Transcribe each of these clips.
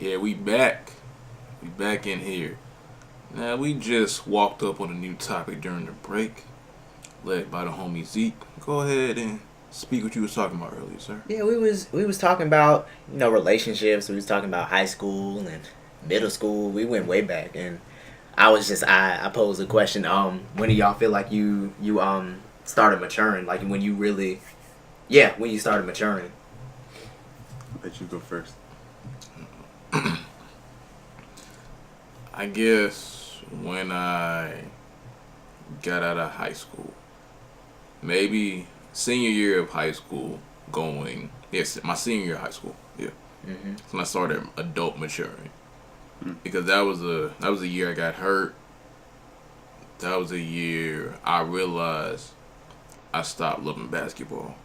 Yeah, we back. We back in here. Now, we just walked up on a new topic during the break, led by the homie Zeke. Go ahead and speak what you was talking about earlier, sir. Yeah, we was talking about relationships. We was talking about high school and middle school. We went way back, and I posed a question. When do y'all feel like you started maturing? Like when you really, yeah, when you started maturing. Let you go first. I guess when I got out of high school, maybe senior year of high school, yes, my senior year of high school, yeah. Mm-hmm. When I started adult maturing, because that was a year I got hurt. That was a year I realized I stopped loving basketball.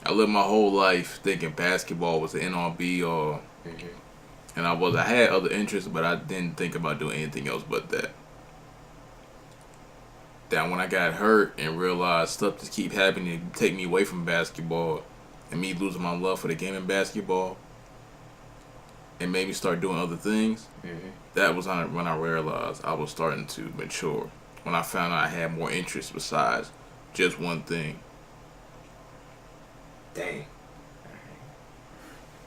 I lived my whole life thinking basketball was the end all be all, Mm-hmm. and I had other interests, but I didn't think about doing anything else but that. That when I got hurt and realized stuff just keep happening to take me away from basketball, and me losing my love for the game of basketball, and made me start doing other things. Mm-hmm. That was when I realized I was starting to mature. When I found out I had more interests besides just one thing. Dang.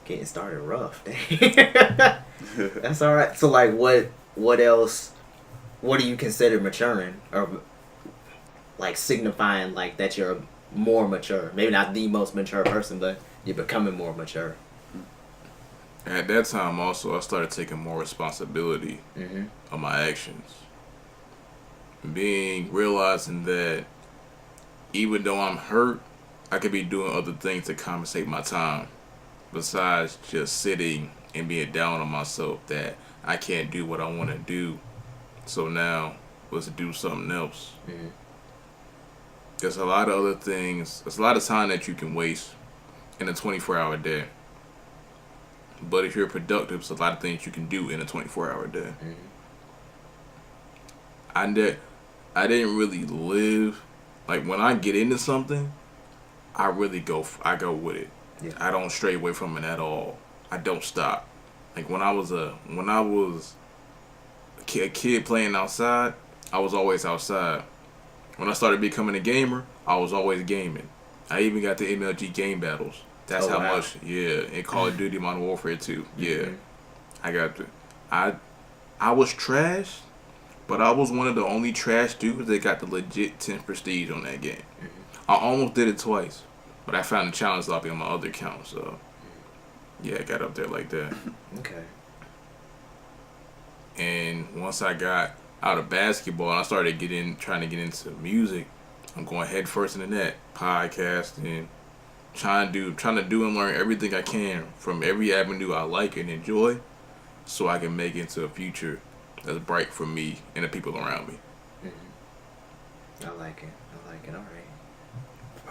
Getting started rough. Dang. That's all right. So like, what else? What do you consider maturing, or like signifying like that you're more mature? Maybe not the most mature person, but you're becoming more mature. At that time, also, I started taking more responsibility Mm-hmm. of my actions. Realizing that even though I'm hurt, I could be doing other things to compensate my time. Besides just sitting and being down on myself that I can't do what I want to do. So now, let's do something else. Mm-hmm. There's a lot of other things. There's a lot of time that you can waste in a 24-hour day. But if you're productive, there's a lot of things you can do in a 24-hour day. Mm-hmm. I didn't really live like when I get into something, I go with it. Yeah. I don't stray away from it at all. I don't stop. Like when I was a kid playing outside, I was always outside. When I started becoming a gamer, I was always gaming. I even got the MLG game battles. That's Oh, how wow. much, yeah. In Call of Duty Modern Warfare 2, yeah. Mm-hmm. I got the, I was trash, but I was one of the only trash dudes that got the legit 10 prestige on that game. Mm-hmm. I almost did it twice, but I found the challenge lobby on my other account, so yeah, I got up there like that. Okay. And once I got out of basketball and I started trying to get into music, I'm going head first into that, podcasting, trying to do and learn everything I can from every avenue I like and enjoy, so I can make it into a future that's bright for me and the people around me. Mm-hmm. I like it. All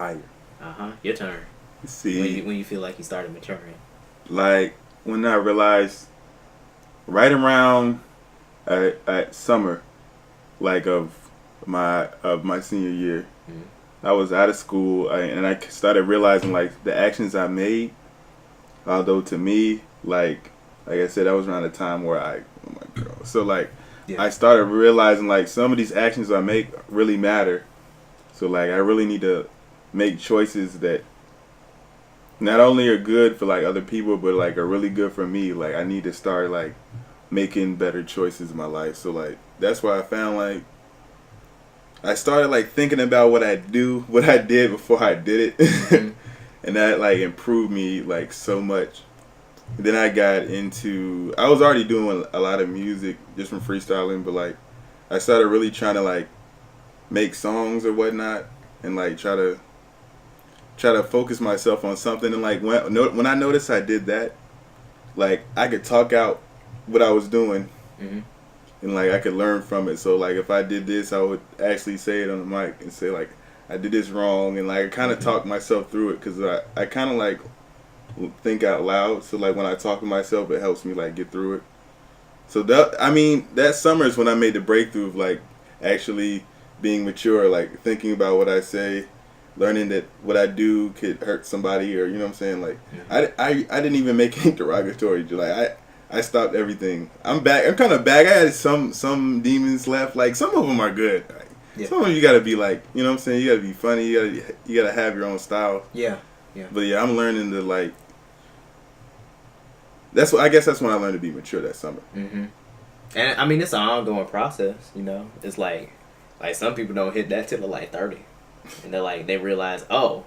right. Fire. Your turn. See, When you feel like you started maturing. like when I realized right around at summer, like of my senior year, Mm-hmm. I was out of school, and I started realizing like the actions I made. Although to me, like I said, that was around the time where oh my god. So like Yeah. I started realizing like some of these actions I make really matter. So like I really need to make choices that not only are good for like other people, but like are really good for me. Like I need to start like making better choices in my life. So like that's why I found like I started like thinking about what I did before I did it, Mm-hmm. and that like improved me like so much. Then I was already doing a lot of music just from freestyling, but like I started really trying to like make songs or whatnot, and like try to focus myself on something. And like when I noticed I did that, like I could talk out what I was doing, Mm-hmm. and like I could learn from it. So like if I did this, I would actually say it on the mic and say like I did this wrong, and like I kind of talk myself through it because I kind of like think out loud. So like when I talk to myself, it helps me like get through it. So that summer is when I made the breakthrough of like actually being mature, like thinking about what I say, learning that what I do could hurt somebody, or you know what I'm saying. Like I didn't even make any derogatory. Like I stopped everything. I'm back. I'm kind of back. I had some demons left. Like some of them are good. Like, some of them you gotta be like, you know what I'm saying. You gotta be funny. You gotta have your own style. Yeah. But yeah, I'm learning to like. I guess that's when I learned to be mature that summer. Mm-hmm. And I mean, it's an ongoing process. You know, it's like some people don't hit that till they're like 30, and they realize, oh,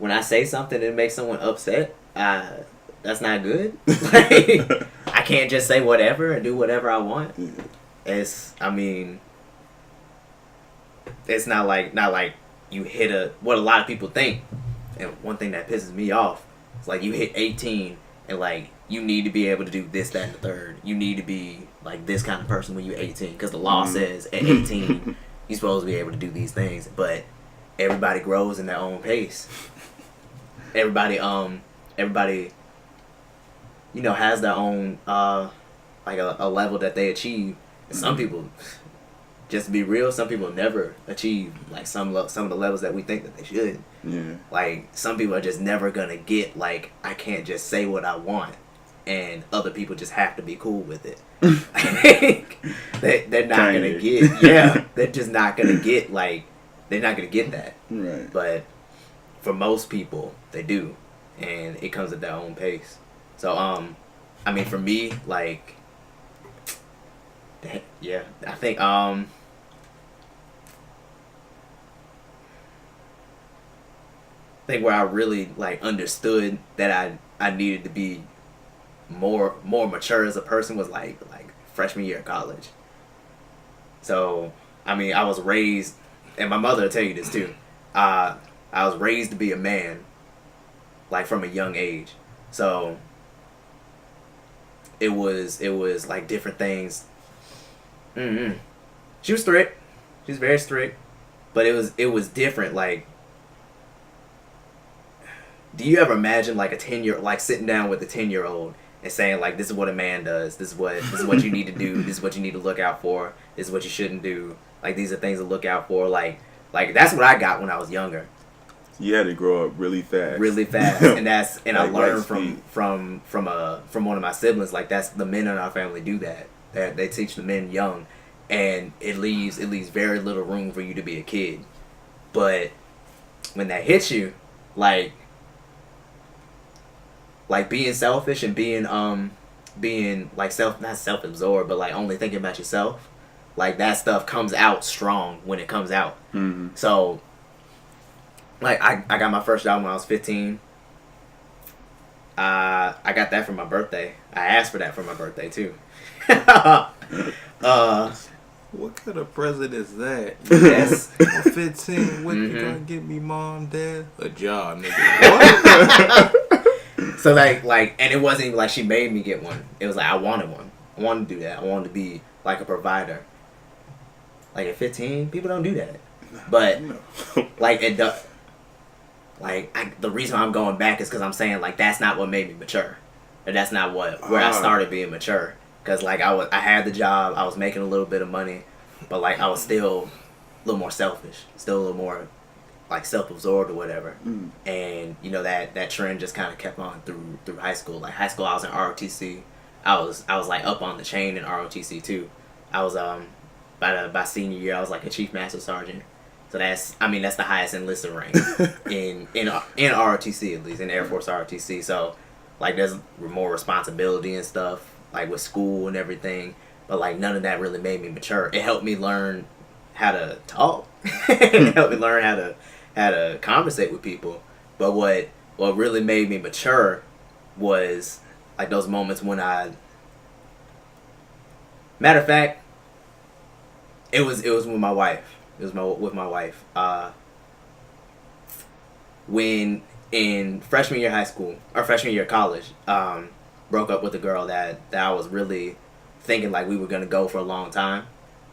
when I say something that makes someone upset, that's not good. Like, I can't just say whatever and do whatever I want. It's not like you hit what a lot of people think. And one thing that pisses me off is like you hit 18 and like you need to be able to do this, that, and the third. You need to be like this kind of person when you're 18 because the law says at 18 you're supposed to be able to do these things. But everybody grows in their own pace. Everybody you know, has their own like a level that they achieve. And some people, just to be real, some people never achieve like some of the levels that we think that they should. Yeah. Like some people are just never gonna get like I can't just say what I want, and other people just have to be cool with it. They're not gonna get they're just not gonna get they're not gonna get that. Right. But for most people, they do, and it comes at their own pace. So I mean for me like. Yeah, I think where I really like understood that I needed to be more mature as a person was like freshman year of college. So I mean I was raised, and my mother will tell you this too. I was raised to be a man, like from a young age. So it was like different things. Mm-hmm. She was strict. She was very strict, but it was different. Like, do you ever imagine like like sitting down with a 10-year-old and saying like, "This is what a man does. This is what you need to do. This is what you need to look out for. This is what you shouldn't do. Like these are things to look out for." Like that's what I got when I was younger. You had to grow up really fast. Really fast, and like I learned from one of my siblings. Like that's the men in our family do that. They teach the men young, and it leaves very little room for you to be a kid. But when that hits you, like being selfish and being like not self-absorbed, but like only thinking about yourself, like that stuff comes out strong when it comes out. Mm-hmm. So like I got my first job when I was 15. I got that for my birthday. I asked for that for my birthday too. What kind of present is that? Yes. I'm 15. What you gonna get me, mom, dad? A job, nigga. What? So like, and it wasn't even like she made me get one. It was like I wanted one. I wanted to do that. I wanted to be like a provider. Like at 15, people don't do that. But like the reason I'm going back is because I'm saying like that's not what made me mature, and that's not where I started being mature. Cause like I had the job, I was making a little bit of money, but like I was still a little more selfish, still a little more like self-absorbed or whatever. And you know that trend just kind of kept on through high school. Like high school, I was in ROTC. I was like up on the chain in ROTC too. I was by senior year I was like a chief master sergeant. So that's the highest enlisted rank in ROTC, at least in Air Force ROTC. So like there's more responsibility and stuff. Like with school and everything, but like none of that really made me mature. It helped me learn how to talk. It helped me learn how to conversate with people. But what really made me mature was like those moments when matter of fact, it was with my wife. It was with my wife. When in freshman year of high school or freshman year of college, broke up with a girl that I was really thinking like we were gonna go for a long time,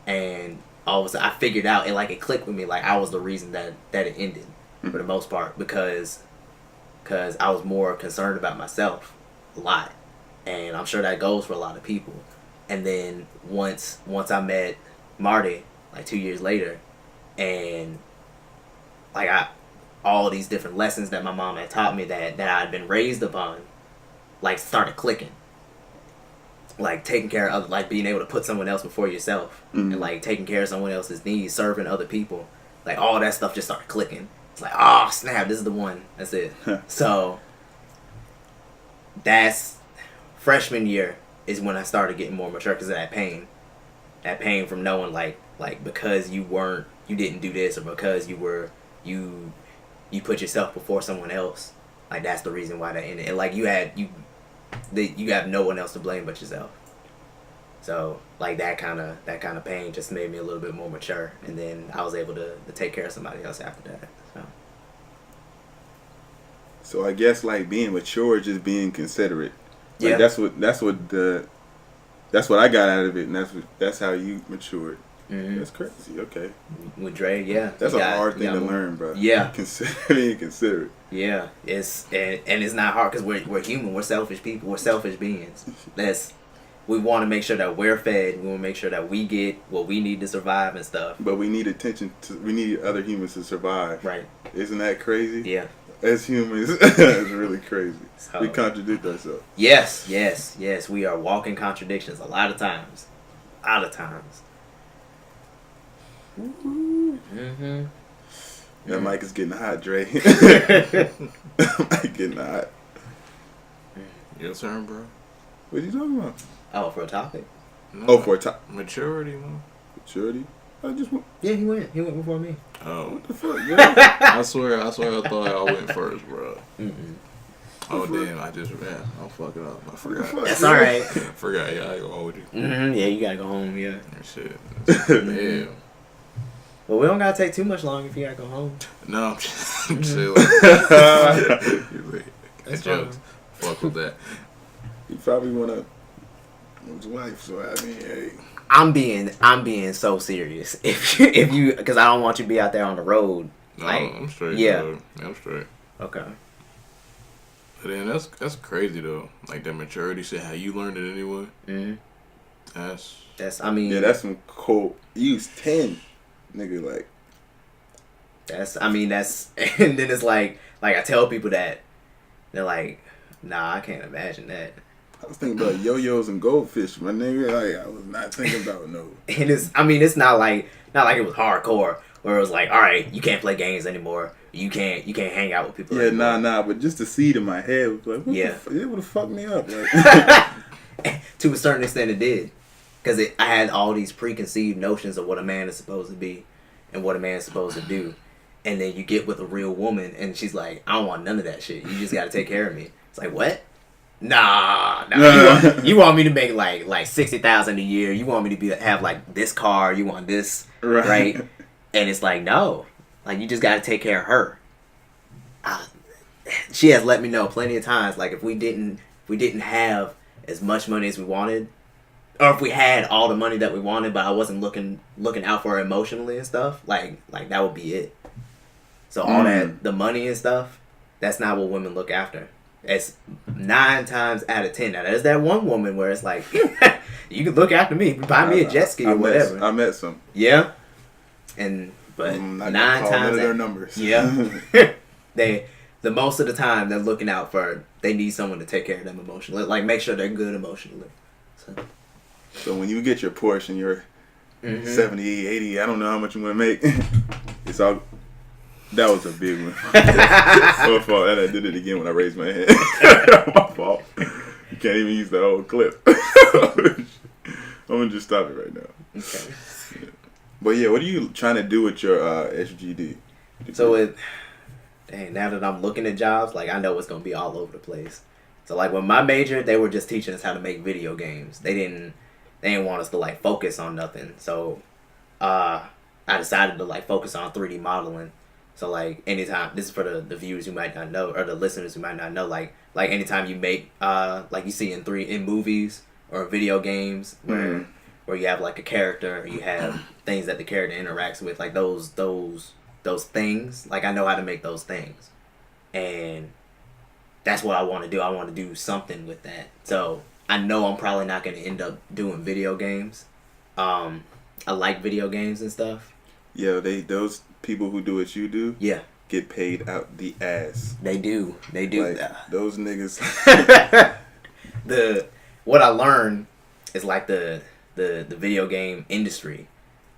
and all of a sudden I figured out it clicked with me like I was the reason that it ended for the most part because I was more concerned about myself a lot, and I'm sure that goes for a lot of people. And then once I met Marty like 2 years later, and like all these different lessons that my mom had taught me that I'd been raised upon, like, started clicking. Like, taking care of, like, being able to put someone else before yourself. And, like, taking care of someone else's needs, serving other people. Like, all that stuff just started clicking. It's like, oh, snap, this is the one. That's it. So, that's freshman year is when I started getting more mature because of that pain. That pain from knowing, like because you didn't do this, or because you put yourself before someone else. Like, that's the reason why that ended. And, like, you have no one else to blame but yourself. So, like, that kind of pain just made me a little bit more mature, and then I was able to take care of somebody else after that. So I guess, like, being mature is just being considerate. Like, Yeah. that's what I got out of it, and that's how you matured. Mm-hmm. That's crazy. Okay. With Dre, yeah. That's a hard thing to learn, bro. Yeah. Being considerate. Yeah, it's and it's not hard because we're human. We're selfish people. We're selfish beings. We want to make sure that we're fed. We want to make sure that we get what we need to survive and stuff. But we need we need other humans to survive. Right. Isn't that crazy? Yeah. As humans, it's really crazy. So, we contradict ourselves. Yes. We are walking contradictions a lot of times. Mm-hmm. That mic is getting hot, Dre. Mic getting hot. Your turn, bro. What are you talking about? Oh, for a topic? No, for a topic. Maturity, man. Maturity? I just want... Yeah, he went before me. Oh. What the fuck, yeah? I swear I thought I went first, bro. Mm-mm. Oh, damn. I'll fuck it up. I forgot. That's alright. I forgot. Yeah, I go hold you. Mm-hmm. Yeah, you gotta go home, yeah. Shit. Damn. Well, we don't gotta take too much long if you gotta go home. No, I'm just chilling. That's jokes. Fuck with that. He probably wanna with his wife, so I mean, hey. I'm being so serious. If you, because I don't want you to be out there on the road. No, like, I'm straight. Yeah. Bro. I'm straight. Okay. But then that's crazy though. Like that maturity shit. How you learned it anyway. Mm-hmm. That's. I mean. Yeah, that's some cool. You was 10, nigga. Like. That's. And then it's like I tell people that, they're like, nah, I can't imagine that. I was thinking about yo-yos and goldfish, my nigga. Like, I was not thinking about no. And it's not like it was hardcore where it was like, all right, you can't play games anymore. You can't hang out with people. Yeah, anymore. nah. But just the seed in my head was like, what Yeah. it would have fucked me up. Like. To a certain extent, it did, because I had all these preconceived notions of what a man is supposed to be and what a man is supposed to do, and then you get with a real woman, and she's like, I don't want none of that shit. You just got to take care of me. It's like, what? Nah. You want me to make like $60,000 a year? You want me to have like this car? You want this, right? And it's like, no, like you just got to take care of her. She has let me know plenty of times, like if we didn't have as much money as we wanted, or if we had all the money that we wanted, but I wasn't looking out for her emotionally and stuff, like that would be it. So all that, the money and stuff, that's not what women look after. It's 9 times out of 10. Now there's that one woman where it's like, you can look after me, buy me a jet ski or whatever. I met some. Yeah, but I'm not 9 call times their numbers. Yeah, the most of the time they're looking out for. They need someone to take care of them emotionally, like make sure they're good emotionally. So when you get your Porsche and you're 70, 80, I don't know how much you want to make. It's all. That was a big one. My fault. And I did it again when I raised my hand. My fault. You can't even use the whole clip. I'm gonna just stop it right now. Okay. Yeah. But yeah, what are you trying to do with your SGD? So now that I'm looking at jobs, like I know it's gonna be all over the place. So like when my major, they were just teaching us how to make video games. They didn't want us to like focus on nothing. So I decided to like focus on 3D modeling. So like anytime, this is for the viewers who might not know, or the listeners who might not know, like anytime you make like you see in movies or video games where you have like a character, or you have things that the character interacts with, like those things, like I know how to make those things, and that's what I want to do. I want to do something with that. So I know I'm probably not going to end up doing video games. I like video games and stuff. Yeah, those people who do what you do, Yeah, get paid out the ass. They do. They do. Like, those niggas. What I learned is like the video game industry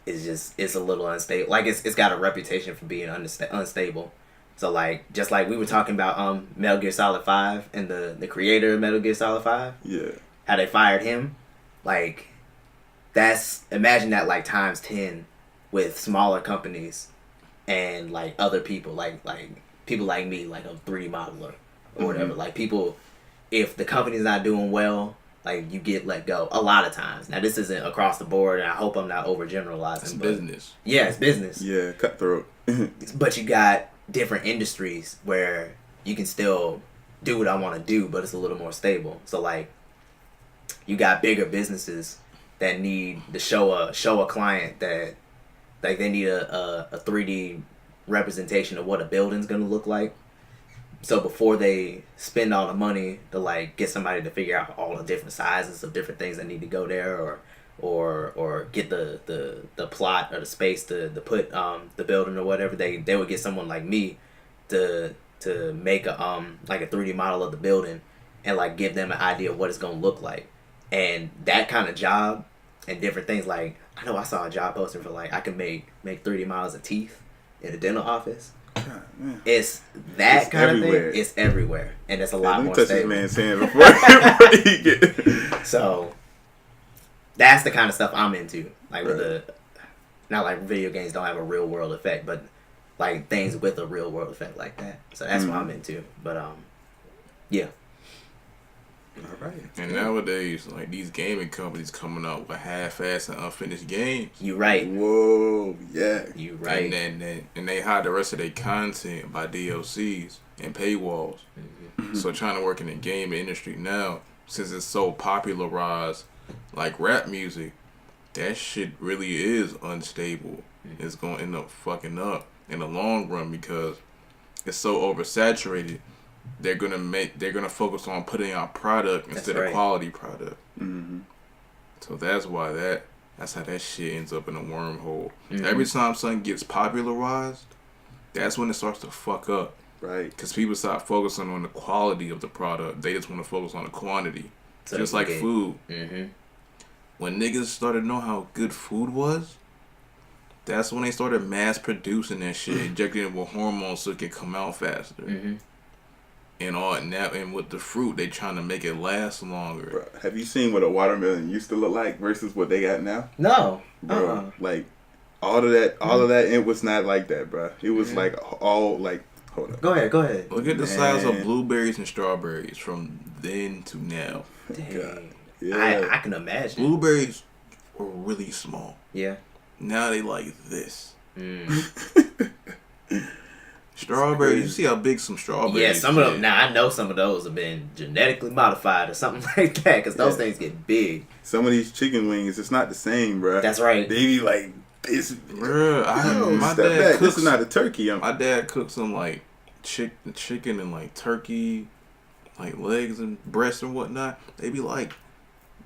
it's a little unstable. Like it's got a reputation for being unstable. So like just like we were talking about Metal Gear Solid 5 and the creator of Metal Gear Solid 5. Yeah. How they fired him. Like imagine that like times 10 with smaller companies and like other people like people like me, like a 3D modeler or whatever. Like people, if the company's not doing well, like you get let go a lot of times. Now this isn't across the board, and I hope I'm not overgeneralizing. It's business. Yeah, it's business. Yeah, cutthroat. But you got different industries where you can still do what I want to do, but it's a little more stable. So like, you got bigger businesses that need to show a client that like they need a 3D representation of what a building's gonna look like. So before they spend all the money to like get somebody to figure out all the different sizes of different things that need to go there, or get the plot or the space to put the building or whatever, they would get someone like me to make a like a 3D model of the building and like give them an idea of what it's gonna look like. And that kind of job and different things, like I know I saw a job posting for like I can make 3D models of teeth in a dental office. God, It's that it's kind everywhere. of thing. It's everywhere, and it's a lot more touch stable. this man's hand before he get. So that's the kind of stuff I'm into. Like with the, not like video games don't have a real world effect, but like things with a real world effect like that. So that's what I'm into. But yeah. All right. And nowadays, like these gaming companies coming out with half-assed and unfinished games. You right. Whoa, yeah. You right. And they hide the rest of their content by DLCs and paywalls. So trying to work in the game industry now, since it's so popularized, like rap music, that shit really is unstable. It's gonna end up fucking up in the long run because it's so oversaturated. They're gonna focus on putting out product instead of quality product. So that's why that's how that shit ends up in a wormhole. Every time something gets popularized, that's when it starts to fuck up. Right. Because people stop focusing on the quality of the product. They just want to focus on the quantity. So just like food. Mm-hmm. When niggas started to know how good food was, that's when they started mass producing that shit, injecting it with hormones so it can come out faster. And all now, and with the fruit, they trying to make it last longer. Bro, have you seen what a watermelon used to look like versus what they got now? No, bro. Like all of that, it was not like that, bro. It was like all like. Hold up. Go ahead. Look at the size of blueberries and strawberries from then to now. Dang. Yeah. I can imagine. Blueberries were really small. Yeah. Now they like this. Strawberries, you see how big some strawberries. Yeah, some of them. Now I know some of those have been genetically modified or something like that, because those things get big. Some of these chicken wings, it's not the same, bro. That's right. They be like, this. Bro, my step dad back. cooks. This is not a turkey. My dad cooks some like chicken and like turkey, like legs and breasts and whatnot. They be like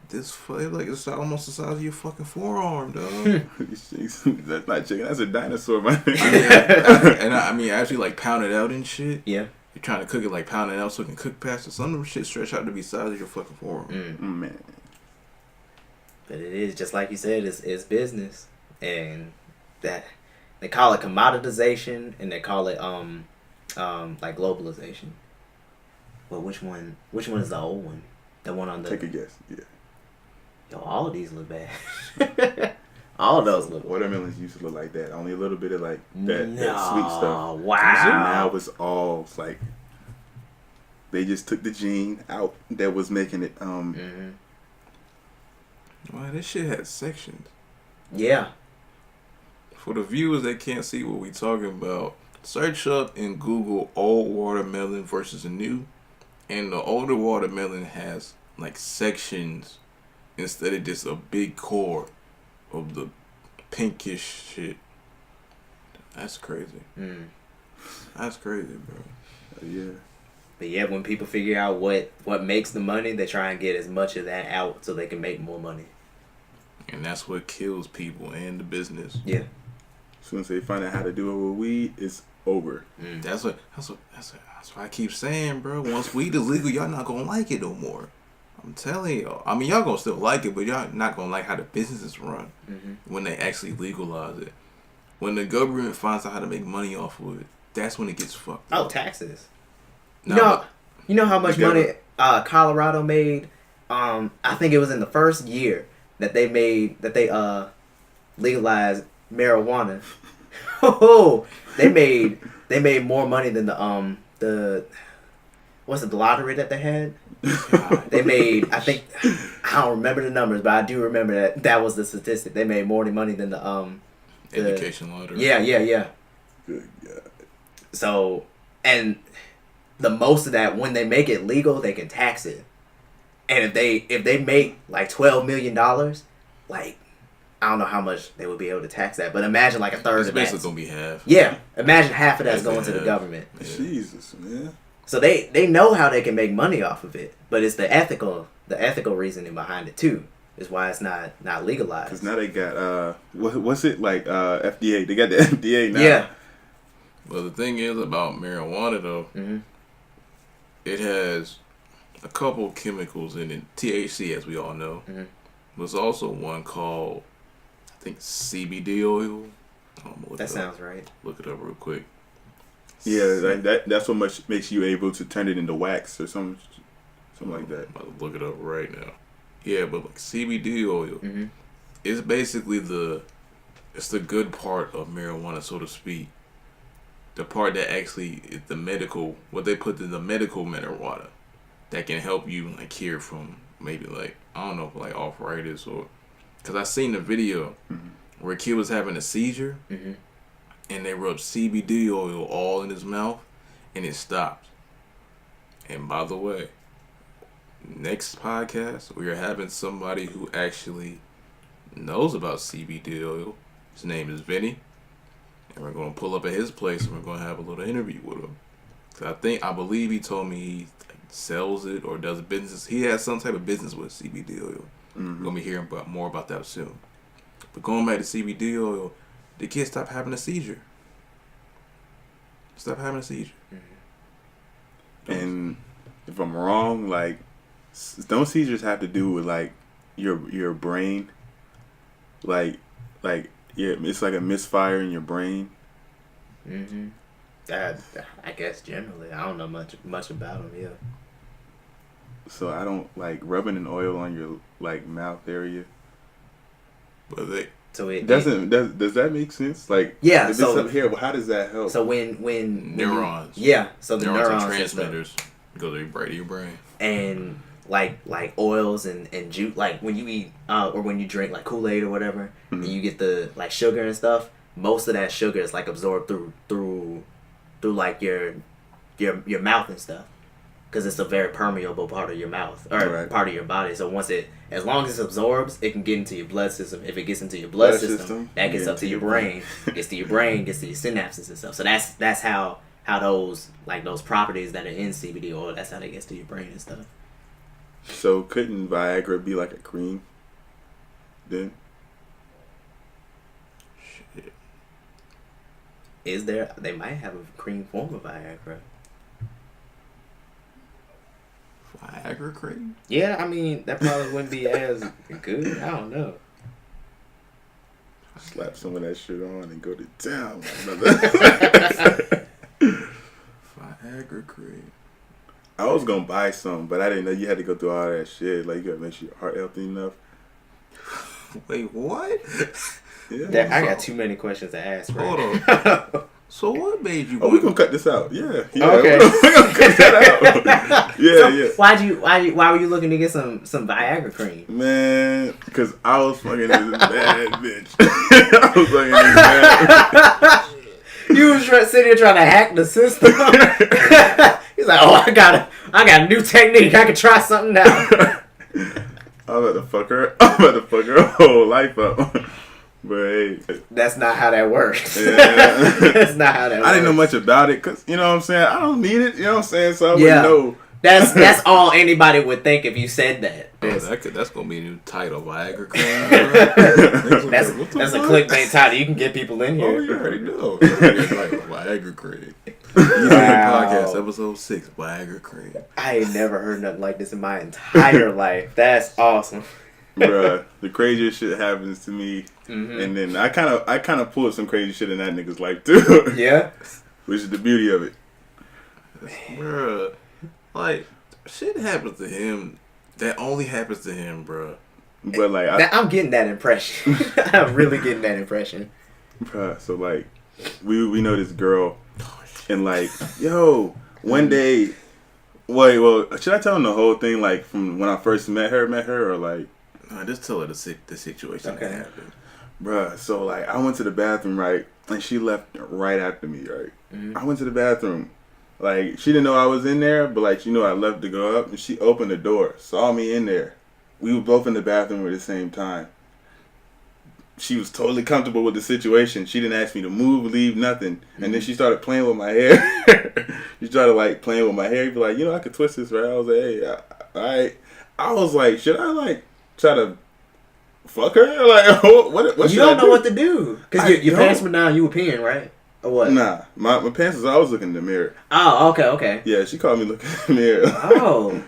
this. Like it's almost the size of your fucking forearm, dog. That's not chicken. That's a dinosaur, man. And I mean, actually like pound it out and shit. Yeah. You're trying to cook it like pound it out so it can cook past it. Some of them shit stretch out to be size of your fucking forearm. Man. But it is just like you said. It's business, and that they call it commoditization, and they call it like globalization. Well, which one is the old one? The one on the. Take a guess. Yeah. Yo, all of these look bad. All of those look. Watermelons used to look like that. Only a little bit of like that sweet stuff. Wow. So now it's all like they just took the gene out that was making it. Wow, this shit had sections. Yeah. For the viewers that can't see what we talking about, search up in Google old watermelon versus a new, and the older watermelon has like sections instead of just a big core of the pinkish shit. That's crazy. That's crazy, bro. Yeah. But yeah, when people figure out what makes the money, they try and get as much of that out so they can make more money. And that's what kills people and the business. Yeah. As soon as they find out how to do it with weed, it's over. That's what I keep saying, bro. Once weed is legal, y'all not gonna like it no more. I'm telling y'all. I mean, y'all gonna still like it, but y'all not gonna like how the businesses run when they actually legalize it. When the government finds out how to make money off of it, that's when it gets fucked up. Oh, taxes. No, You know how much money Colorado made? I think it was in the first year that they legalized marijuana. Oh, they made more money than the what's it, the lottery that they had? They made, I think, I don't remember the numbers, but I do remember that was the statistic. They made more money than the education lottery. Yeah. Good God. So, and the most of that, when they make it legal, they can tax it. And if they make like $12 million, like, I don't know how much they would be able to tax that, but imagine like a third It's of that. basically gonna be half. Yeah, imagine half of that's That's going to the half. government. Yeah. Jesus, man. So they know how they can make money off of it, but it's the ethical reasoning behind it too. Is why it's not legalized. Because now they got what's it like FDA? They got the FDA now. Yeah. Well, the thing is about marijuana though, it has a couple chemicals in it. THC, as we all know. There's also one called, I think, CBD oil. That sounds right. Look it up real quick. Yeah, that's what much makes you able to turn it into wax or something like that. I'm about to look it up right now. Yeah, but like CBD oil, it's basically it's the good part of marijuana, so to speak. The part that actually is the medical, what they put in the medical marijuana, that can help you like cure from maybe like, I don't know, like arthritis or, because I seen the video where a kid was having a seizure and they rubbed CBD oil all in his mouth and it stopped. And by the way, next podcast, we are having somebody who actually knows about CBD oil. His name is Vinny. And we're going to pull up at his place and we're going to have a little interview with him. Cause I believe he told me he sells it or does business. He has some type of business with CBD oil. We're going to be hearing more about that soon. But going back to CBD oil, the kid stopped having a seizure. And if I'm wrong, like, don't seizures have to do with like your brain? Like yeah, it's like a misfire in your brain. I guess generally, I don't know much about them. Yeah. So I don't like rubbing an oil on your like mouth area. But So it does that make sense? Like, yeah. This So up here, how does that help? So when neurons. So the neurons are transmitters go to your brain. And like oils and juice, like when you eat or when you drink like Kool-Aid or whatever, and you get the like sugar and stuff. Most of that sugar is like absorbed through like your mouth and stuff, because it's a very permeable part of your mouth or part of your body. So as long as it absorbs, it can get into your blood system. If it gets into your blood system, that gets up to your brain. Gets to your brain, gets to your synapses and stuff. So that's how those properties that are in CBD oil, that's how they get to your brain and stuff. So couldn't Viagra be like a cream then? Shit. Is there? They might have a cream form of Viagra. Viagra cream? Yeah, I mean, that probably wouldn't be as good. I don't know. Slap some of that shit on and go to town, my brother. Viagra cream. I was gonna buy some, but I didn't know you had to go through all that shit. Like, you gotta make sure your heart healthy enough. Wait, what? Yeah. I got too many questions to ask. Right? Hold on. So what made you? Oh, we gonna cut this out. Yeah. Okay. We're gonna cut that out. Yeah. Why were you looking to get some Viagra cream? Man, because I was fucking this bad bitch. I was fucking this bad. You was sitting here trying to hack the system. He's like, oh, I got a new technique. I can try something now. I'm about to fuck her whole life up. But hey, that's not how that works. Yeah. That's not how that works. I didn't know much about it because, you know what I'm saying, I don't need it, you know what I'm saying, so I Yeah. wouldn't know That's all anybody would think if you said that. Oh, that's gonna be a new title, Viagra cream. That's a clickbait title. You can get people in Oh, here. you already know. Viagra cream. Podcast episode 6, Viagra cream. I ain't never heard nothing like this in my entire life. That's awesome. Bruh, the craziest shit happens to me, and then I kind of pulled some crazy shit in that nigga's life too. Yeah, which is the beauty of it. Bruh, like shit happens to him that only happens to him, bruh. But like, I'm getting that impression. I'm really getting that impression. Bruh, so like, we know this girl, and like, yo, one day, well, should I tell him the whole thing, like from when I first met her, or like? Nah, just tell her the situation that happened. Bruh, so like I went to the bathroom, right? And she left right after me, right? I went to the bathroom. Like, she didn't know I was in there, but like, I left to go up, and she opened the door, saw me in there. We were both in the bathroom at the same time. She was totally comfortable with the situation. She didn't ask me to move, leave, nothing. And then she started playing with my hair. She started like playing with my hair. She'd be like, I could twist this, right? I was like, hey, alright. I was like, should I like try to fuck her? Like, what you don't know what to do. Because your pants were down, you were peeing, right? Or what? Nah, my pants was always looking in the mirror. Oh, okay. Yeah, she called me looking in the mirror. Oh.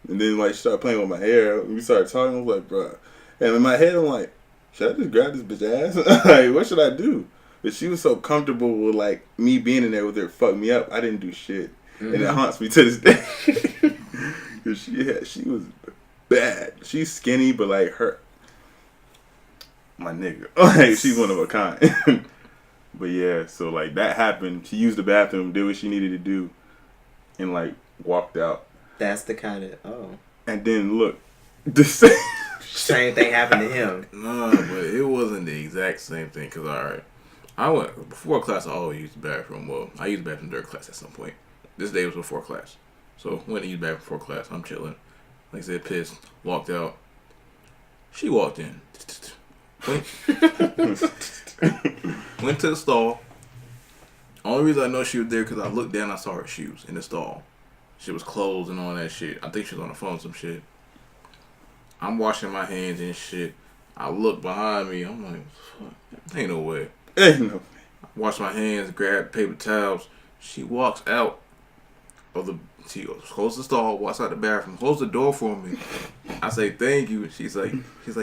And then like she started playing with my hair. We started talking. I was like, bruh. And in my head, I'm like, should I just grab this bitch ass? Like, what should I do? But she was so comfortable with like me being in there with her, fuck me up. I didn't do shit, and it haunts me to this day. Cause she was bad. She's skinny, but like my nigga, like she's one of a kind. But yeah, so like that happened. She used the bathroom, did what she needed to do, and like walked out. That's the kind of And then look, the same thing happened to him. Nah, but it wasn't the exact same thing. Cause I went before class. I always used the bathroom. Well, I used the bathroom during class at some point. This day was before class, so went to use the bathroom before class. I'm chilling. Like I said, pissed. Walked out. She walked in. Went to the stall. Only reason I know she was there because I looked down and I saw her shoes in the stall. She was closed and all that shit. I think she was on the phone some shit. I'm washing my hands and shit. I look behind me. I'm like, fuck, ain't no way. Ain't no way. I wash my hands, grab paper towels. She walks out of the... She goes, close the stall, walks out the bathroom, close the door for me. I say, thank you. She's like,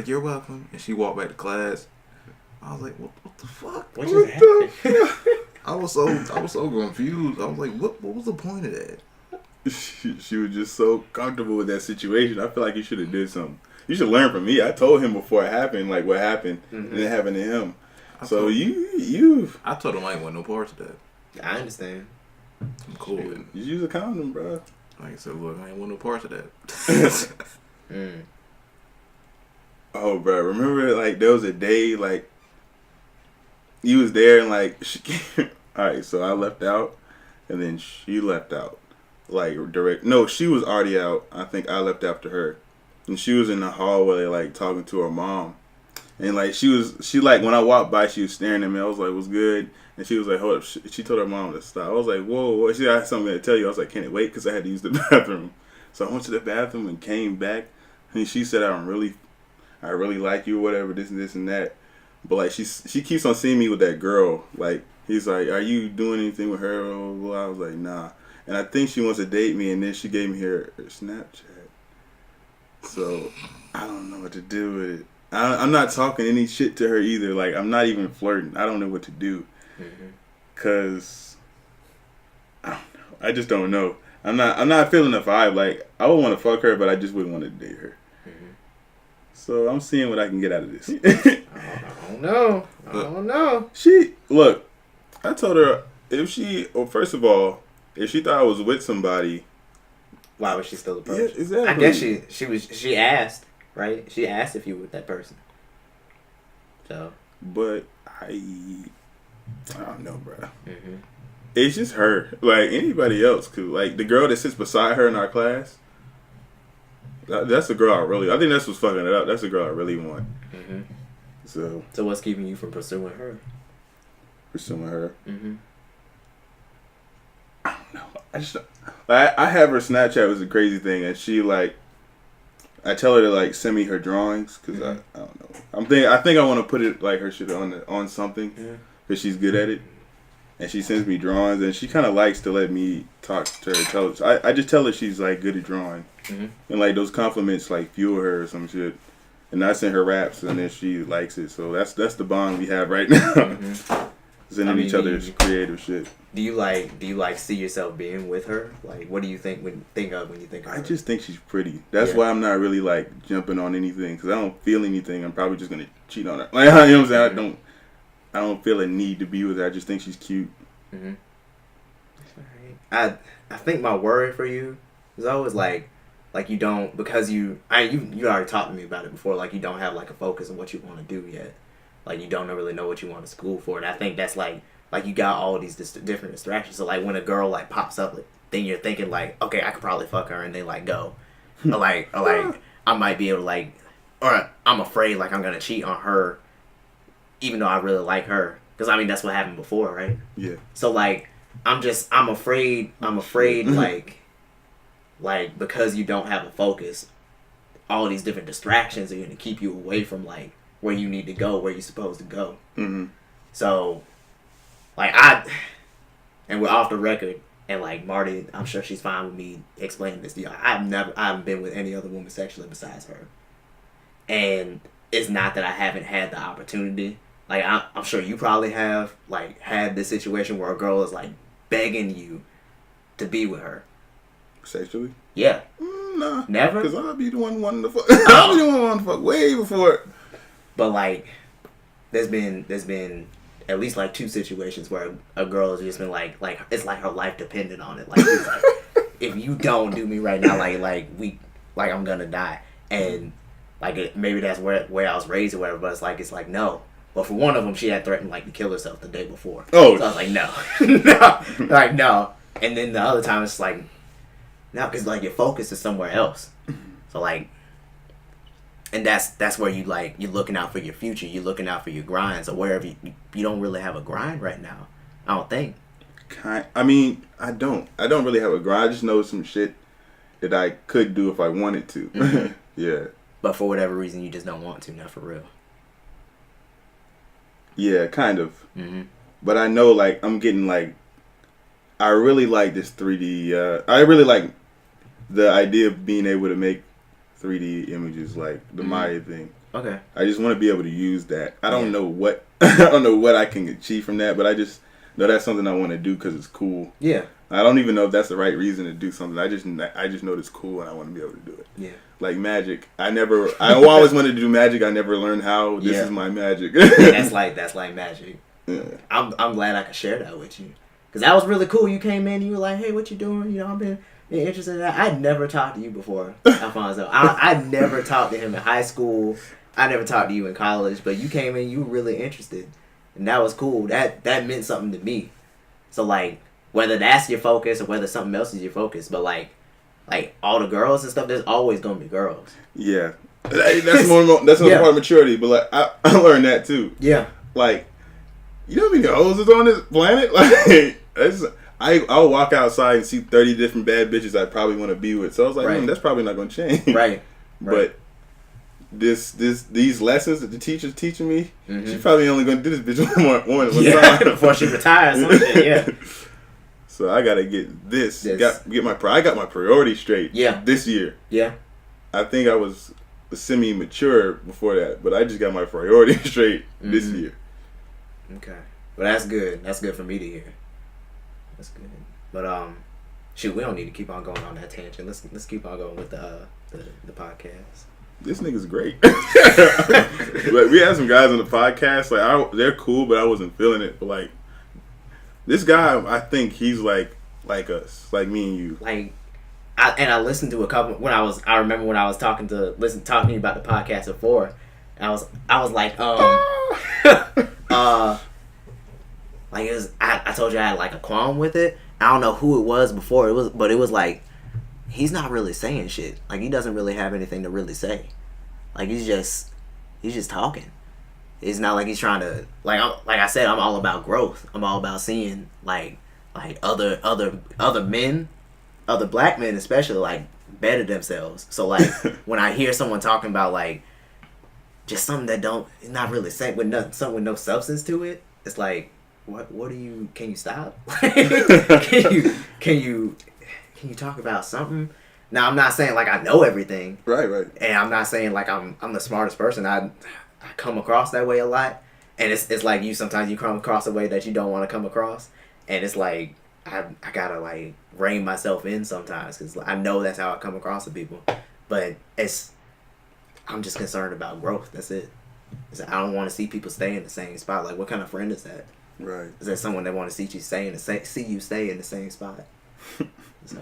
you're welcome. And she walked back to class. I was like, what the fuck? What just happened? I was so confused. I was like, what was the point of that? She was just so comfortable with that situation. I feel like you should have did something. You should learn from me. I told him before it happened, like what happened, and it happened to him. I told him I ain't want no parts of that. I understand. I'm cool with it. You use a condom, bro. Like I said, look, I ain't want no parts of that. Oh, bro, remember like there was a day like you was there and like all right, so I left out and then she left out like direct. No, she was already out. I think I left after her, and she was in the hallway like talking to her mom, and like she like when I walked by she was staring at me. I was like, "What's good?" And she was like, hold up. She told her mom to stop. I was like, whoa. She had something to tell you. I was like, can it wait? Because I had to use the bathroom. So I went to the bathroom and came back. And she said, I really like you or whatever, this and this and that. But like, she keeps on seeing me with that girl. Like, he's like, are you doing anything with her? I was like, nah. And I think she wants to date me. And then she gave me her Snapchat. So I don't know what to do with it. I'm not talking any shit to her either. Like, I'm not even flirting. I don't know what to do. Cause I don't know. I just don't know. I'm not feeling the vibe. Like I would want to fuck her, but I just wouldn't want to date her. So I'm seeing what I can get out of this. I don't know. Look. I told her first of all, if she thought I was with somebody, why was she still approached? Yeah, exactly. I guess she asked, right? She asked if you were with that person. So. But I don't know, bro. It's just her. Like anybody else could. Like the girl that sits beside her in our class. That's the girl I think that's what's fucking it up. That's the girl I really want. So what's keeping you from pursuing her? I don't know. I have her Snapchat was a crazy thing, and she like, I tell her to like send me her drawings because I don't know. I think I want to put it like her shit on something because she's good at it, and she sends me drawings, and she kind of likes to let me talk to her. I just tell her she's like good at drawing, and like those compliments like fuel her or some shit. And I send her raps, and then she likes it. So that's the bond we have right now. Sending each other's creative shit. Do you like see yourself being with her? Like, what do you think when you think of her? I just think she's pretty. That's why I'm not really like jumping on anything because I don't feel anything. I'm probably just gonna cheat on her. Like, you know what I'm saying? I don't feel a need to be with her. I just think she's cute. I think my worry for you is always like you don't, because you already talked to me about it before. Like, you don't have like a focus on what you want to do yet. Like, you don't really know what you want to school for, and I think that's like you got all these different distractions. So like when a girl like pops up, like, then you're thinking like, okay, I could probably fuck her, and then like go, or like I might be able to like, or I'm afraid like I'm gonna cheat on her, even though I really like her, because I mean that's what happened before, right? Yeah. So like I'm afraid like because you don't have a focus, all these different distractions are going to keep you away from like where you need to go, where you're supposed to go. So like and we're off the record, and like Marty, I'm sure she's fine with me explaining this to you. I haven't been with any other woman sexually besides her, and it's not that I haven't had the opportunity. Like I'm sure you probably have like had this situation where a girl is like begging you to be with her. Sexually? Yeah. Nah. Never? Because I'll be the one wanting to fuck. I'll be the one wanting to fuck way before. But like, there's been at least like 2 situations where a girl has just been like it's like her life depended on it. Like, it's like if you don't do me right now, like I'm gonna die. And like maybe that's where I was raised or whatever. But it's like no. But for one of them, she had threatened like to kill herself the day before. Oh. So I was like no, like no. And then the other time it's like. No, because like your focus is somewhere else. So like, and that's where you like you're looking out for your future. You're looking out for your grind. So wherever you don't really have a grind right now, I don't think. I mean, I don't really have a grind. I just know some shit that I could do if I wanted to. Yeah. But for whatever reason, you just don't want to. Not for real. Yeah, kind of. But I know like I'm getting like. I really like this 3D. I really like the idea of being able to make 3D images, like the Maya thing. Okay. I just want to be able to use that. I don't know what I can achieve from that, but I just know that's something I want to do because it's cool. Yeah. I don't even know if that's the right reason to do something. I just know it's cool and I want to be able to do it. Yeah. Like magic. I always wanted to do magic. I never learned how. This is my magic. that's like magic. Yeah. I'm glad I could share that with you. Because that was really cool. You came in and you were like, hey, what you doing? You know, I've been interested in that. I'd never talked to you before, Alfonso. I never talked to him in high school. I never talked to you in college. But you came in, you were really interested. And that was cool. That meant something to me. So, like, whether that's your focus or whether something else is your focus, but, like all the girls and stuff, there's always going to be girls. Yeah. That's another part of maturity. But, like, I learned that, too. Yeah. Like, you know how many hoes is on this planet? Like, I'll walk outside and see 30 different bad bitches I probably want to be with. So I was like, that's probably not going to change. Right. But these lessons that the teacher's teaching me, she's probably only going to do this bitch one time before she retires. Yeah. So I got to get this. I got my priorities straight. Yeah. This year. Yeah. I think I was semi-mature before that, but I just got my priorities straight this year. Okay. Well, that's good. That's good for me to hear. That's good. But shoot, we don't need to keep on going on that tangent. Let's keep on going with the podcast. This nigga's great. Like, we had some guys on the podcast. Like, they're cool, but I wasn't feeling it. But like, this guy, I think he's like us, like me and you. Like, I listened to a couple I remember when I was talking to you about the podcast before. And I was like, like it was, I told you I had like a qualm with it. I don't know who it was before but it was like he's not really saying shit. Like, he doesn't really have anything to really say. Like, he's just talking. It's not like he's trying to like I said, I'm all about growth. I'm all about seeing like other men other black men especially like better themselves. So like when I hear someone talking about like just something that don't not really say with nothing, something with no substance to it, it's like what are you? Can you stop? Can you talk about something? Now I'm not saying like I know everything, Right. and I'm not saying like I'm the smartest person. I come across that way a lot, and it's like you sometimes you come across a way that you don't want to come across, and it's like I gotta like rein myself in sometimes because I know that's how I come across to people, but I'm just concerned about growth. That's it. I don't want to see people stay in the same spot. Like what kind of friend is that? Right. Is that someone that want to see you stay in the same spot? So.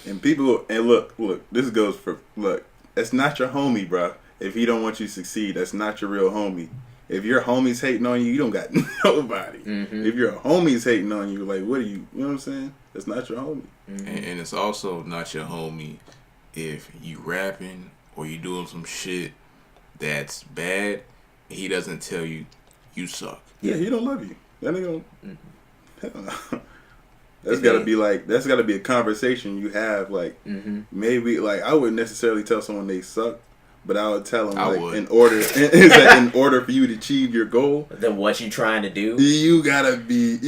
And people, and look, this goes for, that's not your homie, bro. If he don't want you to succeed, that's not your real homie. If your homie's hating on you, you don't got nobody. Mm-hmm. If your homie's hating on you, like, what are you know what I'm saying? That's not your homie. Mm-hmm. And it's also not your homie if you rapping or you doing some shit that's bad and he doesn't tell you you suck. Yeah, he don't love you. That nigga don't. Hell no. That's gotta be a conversation you have. Like maybe like I wouldn't necessarily tell someone they suck, but I would tell them in order for you to achieve your goal. Then what you trying to do? You gotta be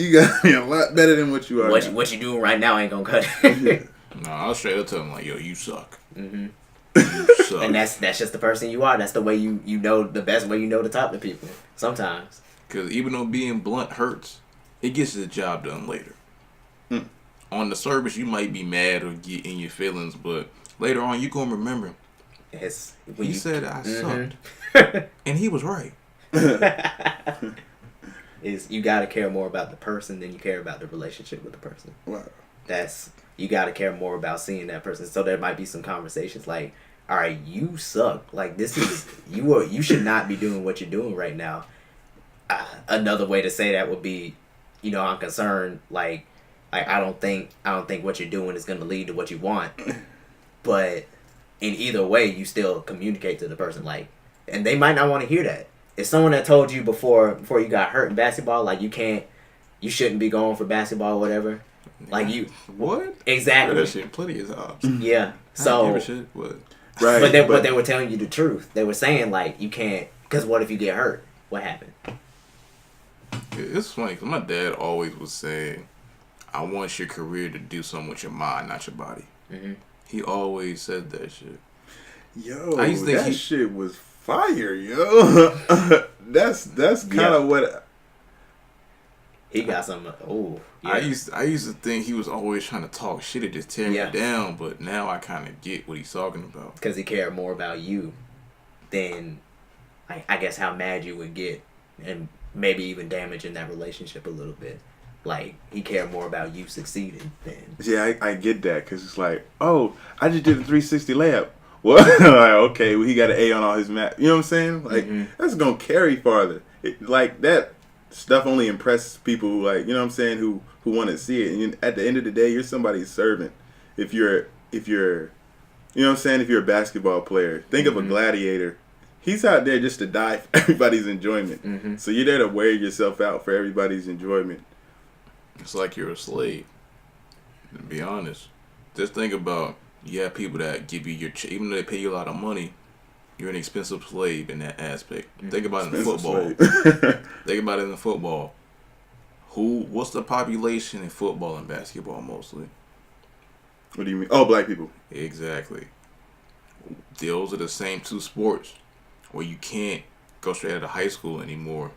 a lot better than what you are. What you doing right now ain't gonna cut it. No, I'll straight up tell him like, yo, you suck. Mm-hmm. You suck. And that's just the person you are. That's the way you know the best way you know to talk to people. Sometimes. Because even though being blunt hurts, it gets the job done later. On the surface, you might be mad or get in your feelings, but later on, you gonna remember. He said I sucked, and he was right. You gotta care more about the person than you care about the relationship with the person. Wow. You gotta care more about seeing that person. So there might be some conversations like, all right, you suck. Like this is you should not be doing what you're doing right now. Another way to say that would be, I'm concerned. Like I don't think what you're doing is going to lead to what you want. But in either way, you still communicate to the person. Like, and they might not want to hear that. If someone that told you before you got hurt in basketball, like you shouldn't be going for basketball or whatever. Like you what exactly? That shit plenty of times. Yeah. So I don't give a shit, but right. But they were telling you the truth. They were saying like you can't because what if you get hurt? What happened? It's funny because my dad always was saying, I want your career to do something with your mind, not your body. Mm-hmm. He always said that shit. Yo, that shit was fire, yo. that's kind of what he got some. Oh, yeah. I used to think he was always trying to talk shit or just tear me down, but now I kind of get what he's talking about. Because he cared more about you than, I guess, how mad you would get, and maybe even damaging that relationship a little bit. Like, he cared more about you succeeding than... Yeah, I get that, because it's like, oh, I just did a 360 layup. Well, like, okay, well, he got an A on all his math. You know what I'm saying? Like, that's going to carry farther. Like, that stuff only impresses people who, like, you know what I'm saying, who want to see it. And at the end of the day, you're somebody's servant. If you're, you know what I'm saying, if you're a basketball player, think of a gladiator. He's out there just to die for everybody's enjoyment. So you're there to wear yourself out for everybody's enjoyment. It's like you're a slave. To be honest, just think about you have people that give you even though they pay you a lot of money, you're an expensive slave in that aspect. Think about it in football. Think about it in football. What's the population in football and basketball mostly? What do you mean? Oh, black people. Exactly. Those are the same two sports where you can't go straight out of high school anymore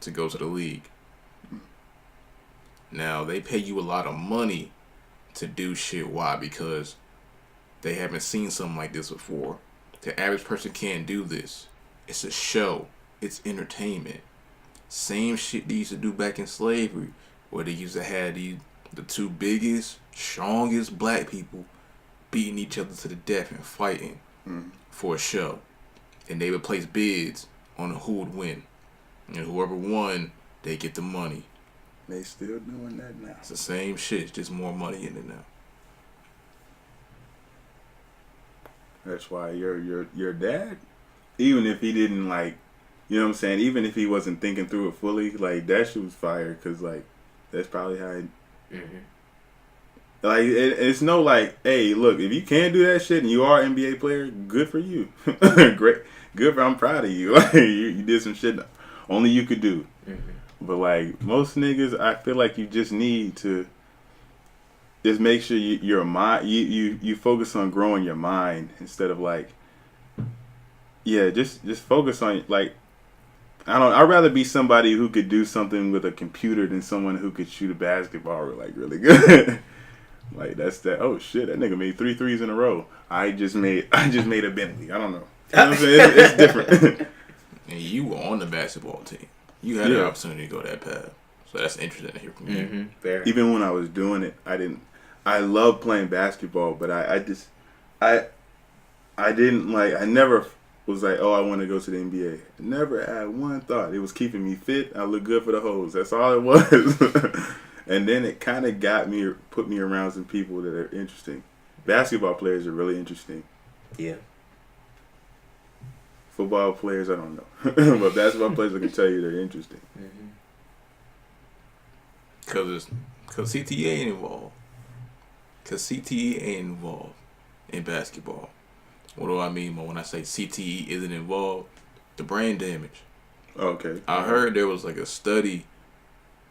to go to the league. Now, they pay you a lot of money to do shit. Why? Because they haven't seen something like this before. The average person can't do this. It's a show. It's entertainment. Same shit they used to do back in slavery, where they used to have the two biggest, strongest black people beating each other to the death and fighting for a show. And they would place bids on who would win. And whoever won, they get the money. They still doing that now. It's the same shit. It's just more money in it now. That's why your dad, even if he didn't like, you know what I'm saying, even if he wasn't thinking through it fully, like that shit was fire because like that's probably how Like it's no like, hey, look, if you can do that shit and you are an NBA player, good for you. Great, good for. I'm proud of you. Like you did some shit only you could do. Mm-hmm. But like most niggas, I feel like you just need to just make sure your mind, you focus on growing your mind instead of like, yeah, just focus on like. I'd rather be somebody who could do something with a computer than someone who could shoot a basketball like really good. Like that's that. Oh shit, that nigga made 3 threes in a row. I just made a Bentley. I don't know. You know what I'm saying? It's different. And you were on the basketball team. You had the opportunity to go that path. So that's interesting to hear from you. Mm-hmm. Fair. Even when I was doing it, I didn't. I love playing basketball, but I didn't like. I never was like, oh, I want to go to the NBA. I never had one thought. It was keeping me fit. I look good for the hoes. That's all it was. And then it kind of put me around some people that are interesting. Basketball players are really interesting. Yeah. Football players, I don't know. But basketball players, I can tell you they're interesting. Cause CTE ain't involved. Cause CTE ain't involved in basketball. What do I mean when I say CTE isn't involved? The brain damage. Okay. I heard there was like a study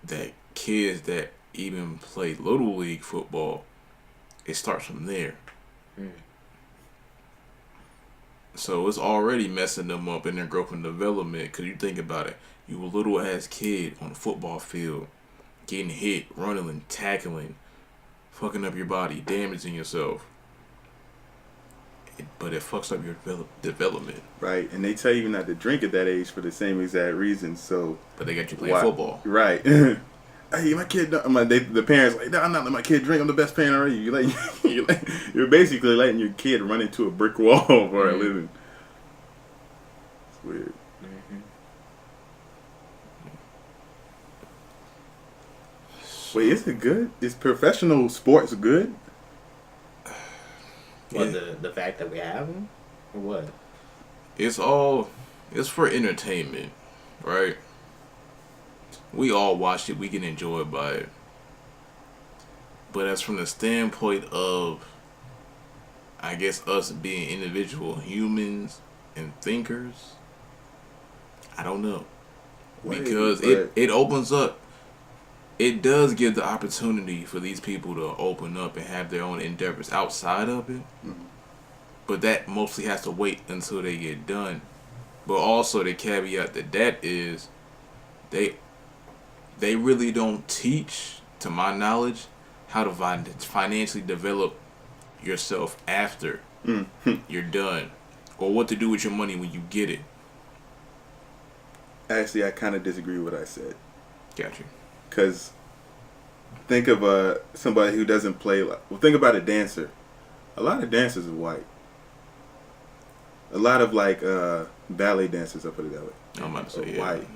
that kids that even play little league football, it starts from there. So it's already messing them up in their growth and development. Cause you think about it, you a little ass kid on the football field, getting hit, running and tackling, fucking up your body, damaging yourself. But it fucks up your development. Right, and they tell you not to drink at that age for the same exact reason. So, but they got you playing football. Right. Hey, my kid. The parents like, no, I'm not letting my kid drink. I'm the best parent already. You're basically letting your kid run into a brick wall for a living. It's weird. Wait, is it good? Is professional sports good? What, the fact that we have them? Or what? It's for entertainment, right? We all watch it, we get enjoyed by it. But as from the standpoint of, I guess, us being individual humans and thinkers, I don't know. Because it opens up, it does give the opportunity for these people to open up and have their own endeavors outside of it. But that mostly has to wait until they get done. But also the caveat that is, they really don't teach, to my knowledge, how to financially develop yourself after you're done, or what to do with your money when you get it. Actually, I kind of disagree with what I said. Got you. Because think of somebody who doesn't play. Think about a dancer. A lot of dancers are white. A lot of ballet dancers, I'll put it that way. I'm about to say white.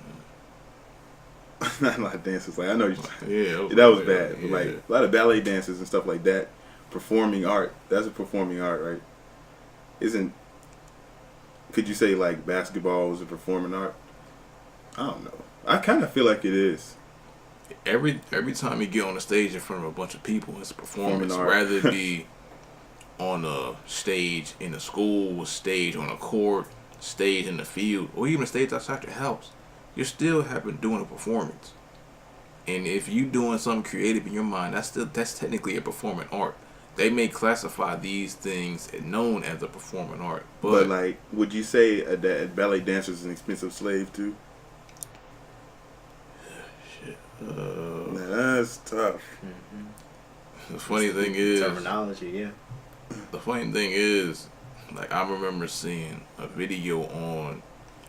Not a lot of dancers. Like I know, yeah, that was bad. But a lot of ballet dancers and stuff like that. Performing art. That's a performing art, right? Could you say basketball is a performing art? I don't know. I kind of feel like it is. Every time you get on the stage in front of a bunch of people, it's a performance. Rather it be on a stage in a school, stage on a court, stage in the field, or even a stage outside your house. You're still doing a performance. And if you doing something creative in your mind, that's technically a performing art. They may classify these things known as a performing art. But would you say that ballet dancers is an expensive slave too? That's tough. The funny thing is, terminology, yeah. The funny thing is, I remember seeing a video on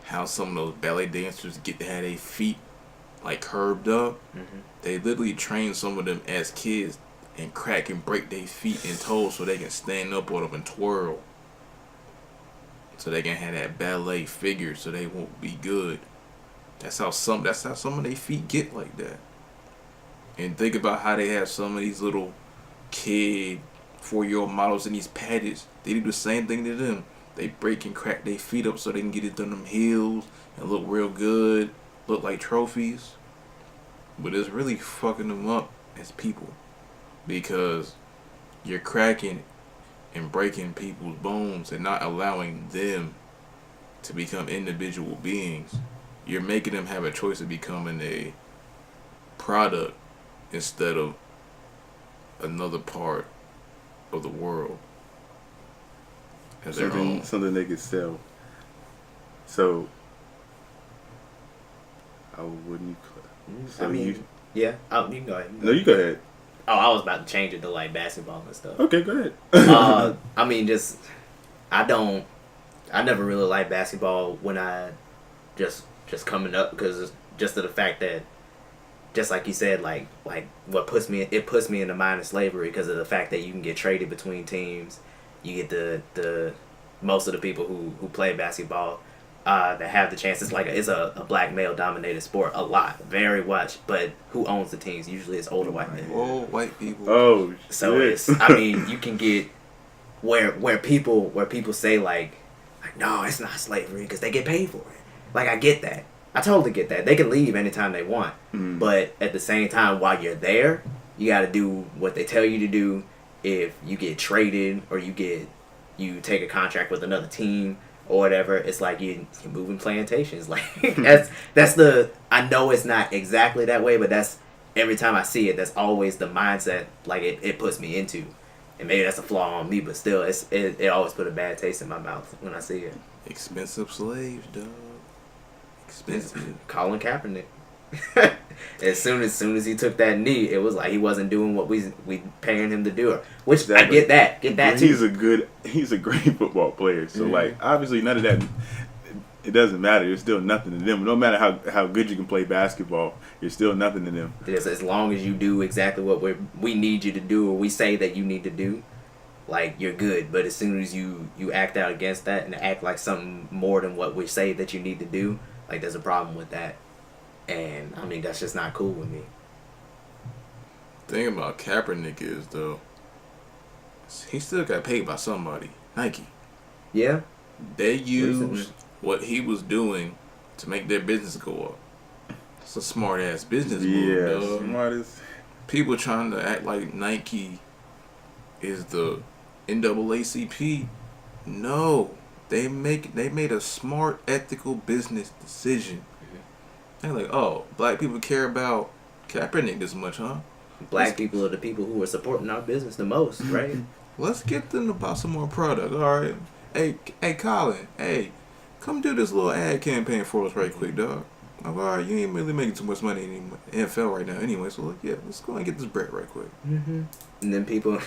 how some of those ballet dancers get to have their feet curved up. They literally train some of them as kids and crack and break their feet and toes so they can stand up on them and twirl. So they can have that ballet figure so they won't be good. That's how some of their feet get like that. And think about how they have some of these little kid 4-year-old models in these patties. They do the same thing to them. They break and crack their feet up so they can get it on them heels and look real good, look like trophies. But it's really fucking them up as people. Because you're cracking and breaking people's bones and not allowing them to become individual beings. You're making them have a choice of becoming a product instead of another part of the world as their own. Something they could sell. So, how wouldn't you? So I mean, you you can go ahead. no, you go ahead. Oh, I was about to change it to like basketball and stuff. Okay, go ahead. I mean, I never really liked basketball when I just coming up because just of the fact that, just like you said, like what puts me in the mind of slavery because of the fact that you can get traded between teams. You get the most of the people who play basketball that have the chance. It's a black male dominated sport a lot, very much. But who owns the teams? Usually it's older white men. Oh, white people. Oh, So shit. I mean, you can get where people say like no, it's not slavery because they get paid for it. Like I get that. I totally get that. They can leave anytime they want. Mm. But at the same time, while you're there, you got to do what they tell you to do. If you get traded or you take a contract with another team or whatever, it's like you're moving plantations. Like that's the. I know it's not exactly that way, but that's every time I see it. That's always the mindset like it puts me into. And maybe that's a flaw on me, but still, it always put a bad taste in my mouth when I see it. Expensive slaves, dog. Expensive. Colin Kaepernick. as soon as he took that knee, it was like he wasn't doing what we paying him to do. Which Exactly. I get that too. He's a great football player. So Mhm. like obviously none of that. It doesn't matter. It's still nothing to them. No matter how good you can play basketball, you're still nothing to them. As long as you do exactly what we need you to do or we say that you need to do, like you're good. But as soon as you act out against that and act like something more than what we say that you need to do, like there's a problem with that. And I mean that's just not cool with me. The thing about Kaepernick is though, he still got paid by somebody. Nike. Yeah. They used Recently. what he was doing to make their business go up. It's a smart ass business move, Yeah, dog. smartest. People trying to act like Nike is the NAACP. No, they made a smart, ethical business decision. They're like, oh, black people care about Kaepernick this much, huh? Black people are the people who are supporting our business the most, right? Let's get them to buy some more product. All right, hey, Colin, hey, come do this little ad campaign for us right quick, dog. Like, all right, you ain't really making too much money in the NFL right now, anyway. So like, yeah, let's go and get this bread right quick. Mm-hmm. And then people,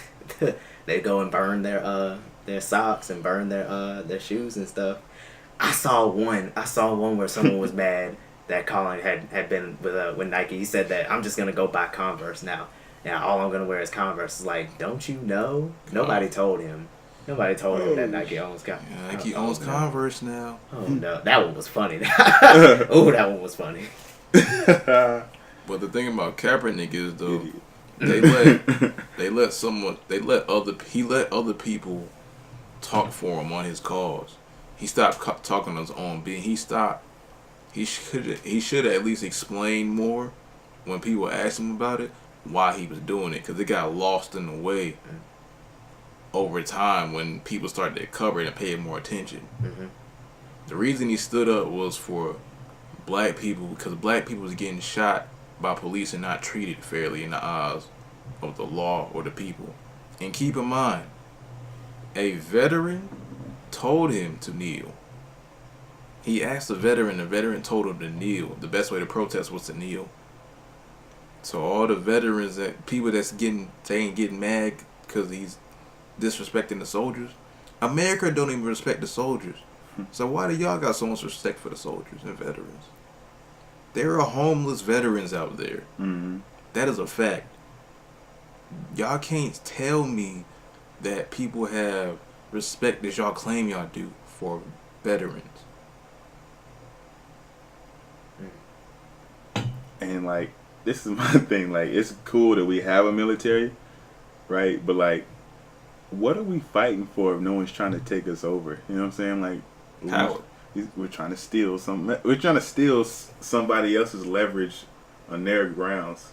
they go and burn their socks and burn their shoes and stuff. I saw one where someone was mad that Colin had been with Nike. He said that I'm just gonna go buy Converse now. Now all I'm gonna wear is Converse. It's like, don't you know? Nobody told him. Nobody told him that Nike owns Converse. Yeah, Nike owns Converse now. Oh no, that one was funny. Oh, that one was funny. But the thing about Kaepernick is though, he let other people talk for him on his cause. He stopped talking on his own being. He should at least explain more when people asked him about it why he was doing it, because it got lost in the way over time when people started to cover it and pay more attention. Mm-hmm. The reason he stood up was for black people, because black people was getting shot by police and not treated fairly in the eyes of the law or the people. And keep in mind, a veteran told him to kneel. He asked the veteran told him to kneel. The best way to protest was to kneel. So all the veterans, people ain't getting mad because he's disrespecting the soldiers. America don't even respect the soldiers. So why do y'all got so much respect for the soldiers and veterans? There are homeless veterans out there. Mm-hmm. That is a fact. Y'all can't tell me that people have respect that y'all claim y'all do for veterans. And like, this is my thing. Like, it's cool that we have a military, right? But like, what are we fighting for if no one's trying to take us over? You know what I'm saying? Like, Power. we're trying to steal We're trying to steal somebody else's leverage on their grounds.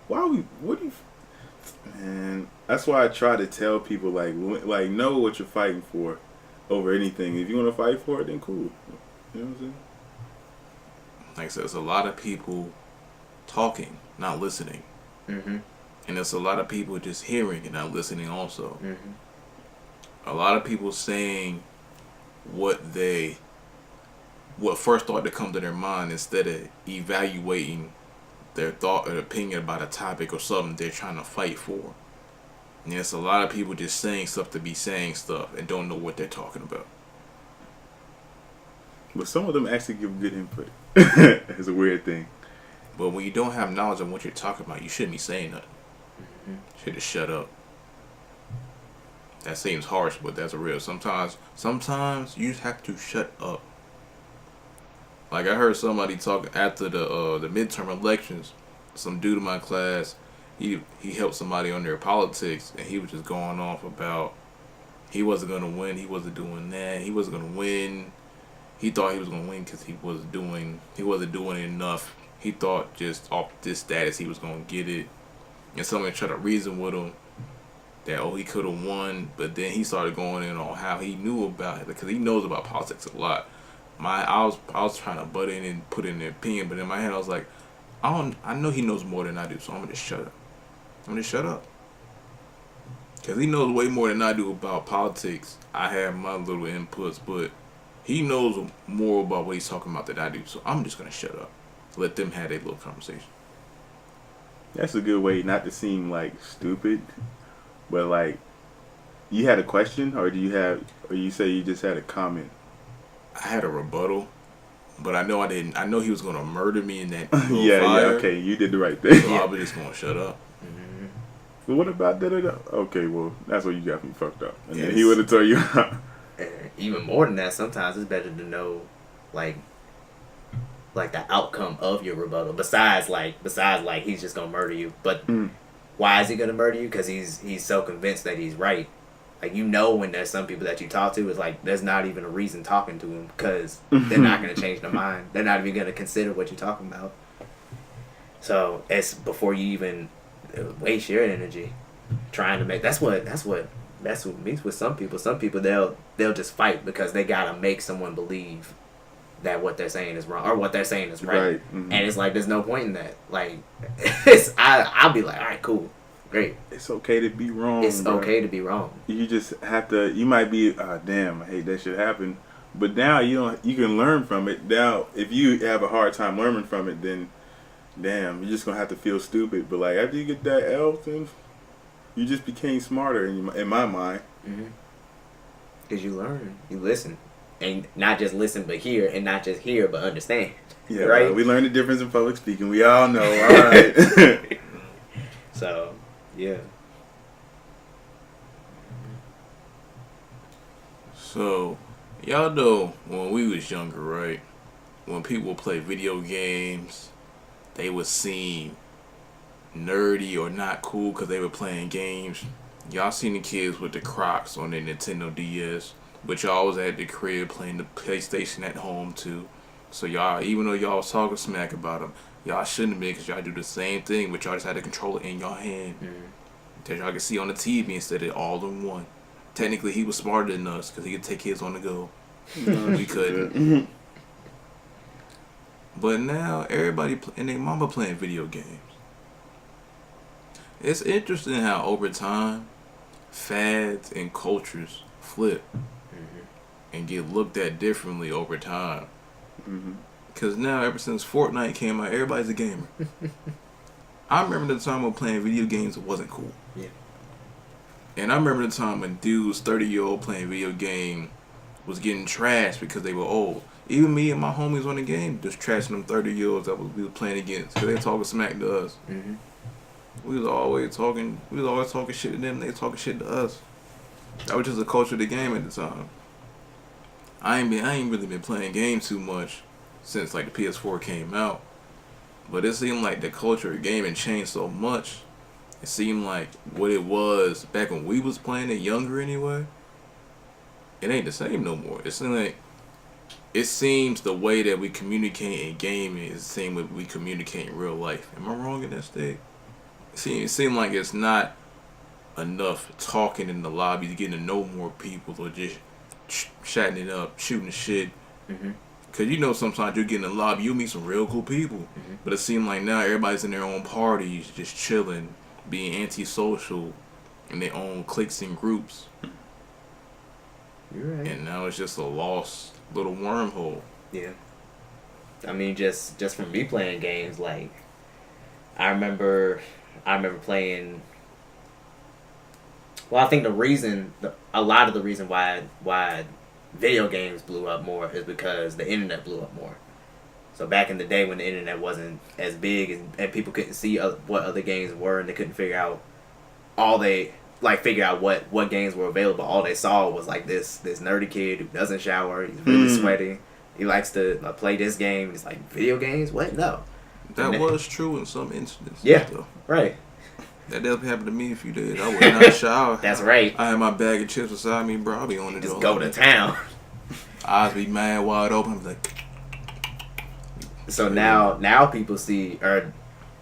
Why are we? And that's why I try to tell people like know what you're fighting for over anything. If you want to fight for it, then cool. You know what I'm saying? Like I said, there's a lot of people talking, not listening. Mm-hmm. And there's a lot of people just hearing and not listening also. Mm-hmm. A lot of people saying what first thought to come to their mind instead of evaluating their thought or opinion about a topic or something they're trying to fight for. And there's a lot of people just saying stuff to be saying stuff and don't know what they're talking about. But some of them actually give good input. It's a weird thing. But when you don't have knowledge of what you're talking about, you shouldn't be saying nothing. Mm-hmm. You should just shut up. That seems harsh, but that's real. Sometimes you just have to shut up. Like I heard somebody talk after the midterm elections. Some dude in my class, he helped somebody on their politics, and he was just going off about he wasn't gonna win. He wasn't doing that. He wasn't gonna win. He thought he was gonna win because he wasn't doing enough. He thought just off this status he was gonna get it, and somebody tried to reason with him that he could have won, but then he started going in on how he knew about it because he knows about politics a lot. I was trying to butt in and put in an opinion, but in my head I was like, I know he knows more than I do, so I'm gonna just shut up. Because he knows way more than I do about politics. I have my little inputs, but he knows more about what he's talking about than I do, so I'm just gonna shut up. Let them have their little conversation. That's a good way not to seem like stupid, but like you had a question, or you say you just had a comment? I had a rebuttal, but I know I didn't. I know he was gonna murder me in that little yeah, fire. okay, you did the right thing. So I was just gonna shut up. Mm-hmm. But what about that? Okay, well, that's where you got me fucked up. And then Yes. he would have told you. And even more than that, sometimes it's better to know, like the outcome of your rebuttal. Besides he's just gonna murder you. But why is he gonna murder you? Because he's so convinced that he's right. Like, you know, when there's some people that you talk to, it's like there's not even a reason talking to them because they're not gonna change their mind. They're not even gonna consider what you're talking about. So it's before you even waste your energy trying to make. That's what means with some people. Some people they'll just fight because they gotta make someone believe that what they're saying is wrong or what they're saying is right. Mm-hmm. And it's like there's no point in that. Like I'll be like, all right, cool, great. It's okay to be wrong. It's okay to be wrong. You just have to. You might be, damn, I hate that shit happen. But now you can learn from it. Now, if you have a hard time learning from it, then damn, you're just gonna have to feel stupid. But like after you get that L, then you just became smarter in my mind. Because you learn, you listen, and not just listen but hear, and not just hear but understand. Yeah, right. We learned the difference in public speaking. We all know. All right. So, yeah. So, y'all know when we was younger, right? When people play video games, they would seem nerdy or not cool because they were playing games. Y'all seen the kids with the Crocs on their Nintendo DS, but y'all was at the crib playing the PlayStation at home too. So y'all, even though y'all was talking smack about them, y'all shouldn't have been because y'all do the same thing, but y'all just had to control it in your hand. That y'all could see on the TV instead of all in one. Technically, he was smarter than us because he could take his on the go. We couldn't. But now everybody and their mama playing video games. It's interesting how over time fads and cultures flip and get looked at differently over time. Because now, ever since Fortnite came out, everybody's a gamer. I remember the time when playing video games wasn't cool. Yeah. And I remember the time when dudes 30-year-old playing video game was getting trashed because they were old. Even me and my homies on the game just trashing them 30-year-olds that we were playing against because they talking smack to us. We was always talking shit to them. They talking shit to us. That was just the culture of the game at the time. I ain't really been playing games too much since like the PS4 came out. But it seemed like the culture of gaming changed so much. It seemed like what it was back when we was playing it younger anyway. It ain't the same no more. It seems the way that we communicate in gaming is the same way we communicate in real life. Am I wrong in that state? It seems like it's not enough talking in the lobbies, getting to know more people, or just chatting it up, shooting the shit. Mm-hmm. Cause you know sometimes you get in the lobby, you meet some real cool people, Mm-hmm. but it seems like now everybody's in their own parties, just chilling, being antisocial, in their own cliques and groups, You're right. and now it's just a lost little wormhole. Yeah. I mean, just from me playing games, like I remember playing. Well, I think a lot of the reason why video games blew up more is because the internet blew up more. So back in the day when the internet wasn't as big and people couldn't see what other games were and they couldn't figure out what games were available. All they saw was like this nerdy kid who doesn't shower. He's really sweaty. He likes to play this game. It's like video games. What? No. That was true in some instances. Yeah. Though. Right. That definitely happened to me a few days. I would not shower. That's right. I had my bag of chips beside me, bro. I'll be on the Just door. go to town. Eyes be mad wide open. I'm like. So now people see, or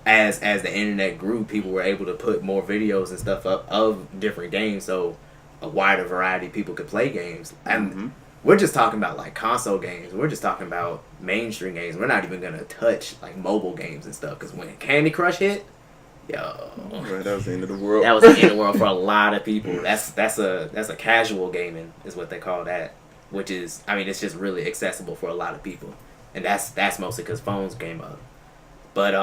as the internet grew, people were able to put more videos and stuff up of different games, so a wider variety of people could play games. And we're just talking about like console games. We're just talking about mainstream games. We're not even gonna touch like mobile games and stuff. Because when Candy Crush hit, Right, that was the end of the world. that was the end of the world for a lot of people. That's a casual gaming is what they call that. Which is, I mean, it's just really accessible for a lot of people, and that's mostly because phones came up. But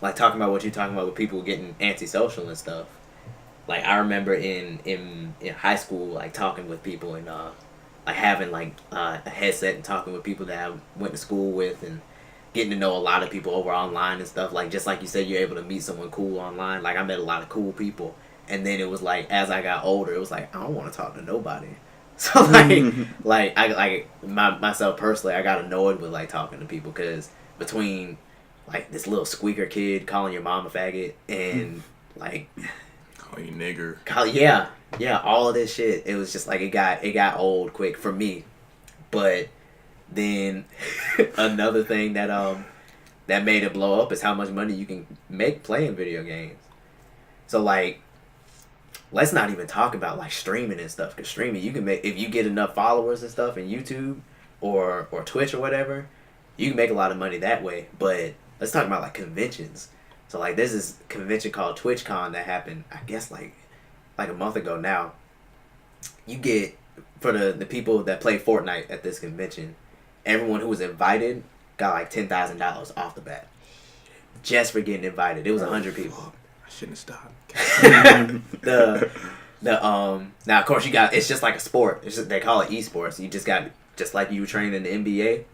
like talking about what you're talking about with people getting antisocial and stuff. Like I remember in high school, like talking with people and like having like a headset and talking with people that I went to school with and getting to know a lot of people over online and stuff. Like just like you said, you're able to meet someone cool online. Like I met a lot of cool people, and then it was like as I got older, it was like I don't want to talk to nobody. So like myself personally, I got annoyed with like talking to people because between like this little squeaker kid calling your mom a faggot and like Call you nigger. yeah, all of this shit. It was just like it got old quick for me. But then another thing that made it blow up is how much money you can make playing video games. So like, let's not even talk about like streaming and stuff. Cause streaming, you can make, if you get enough followers and stuff in YouTube or Twitch or whatever, you can make a lot of money that way. But let's talk about like conventions. So like there's this convention called TwitchCon that happened, I guess like a month ago now. You get, for the people that play Fortnite at this convention, everyone who was invited got like $10,000 off the bat. Just for getting invited. It was 100 people. I shouldn't have stopped. Now of course it's just like a sport. It's just, they call it esports. You just got, just like you train in the NBA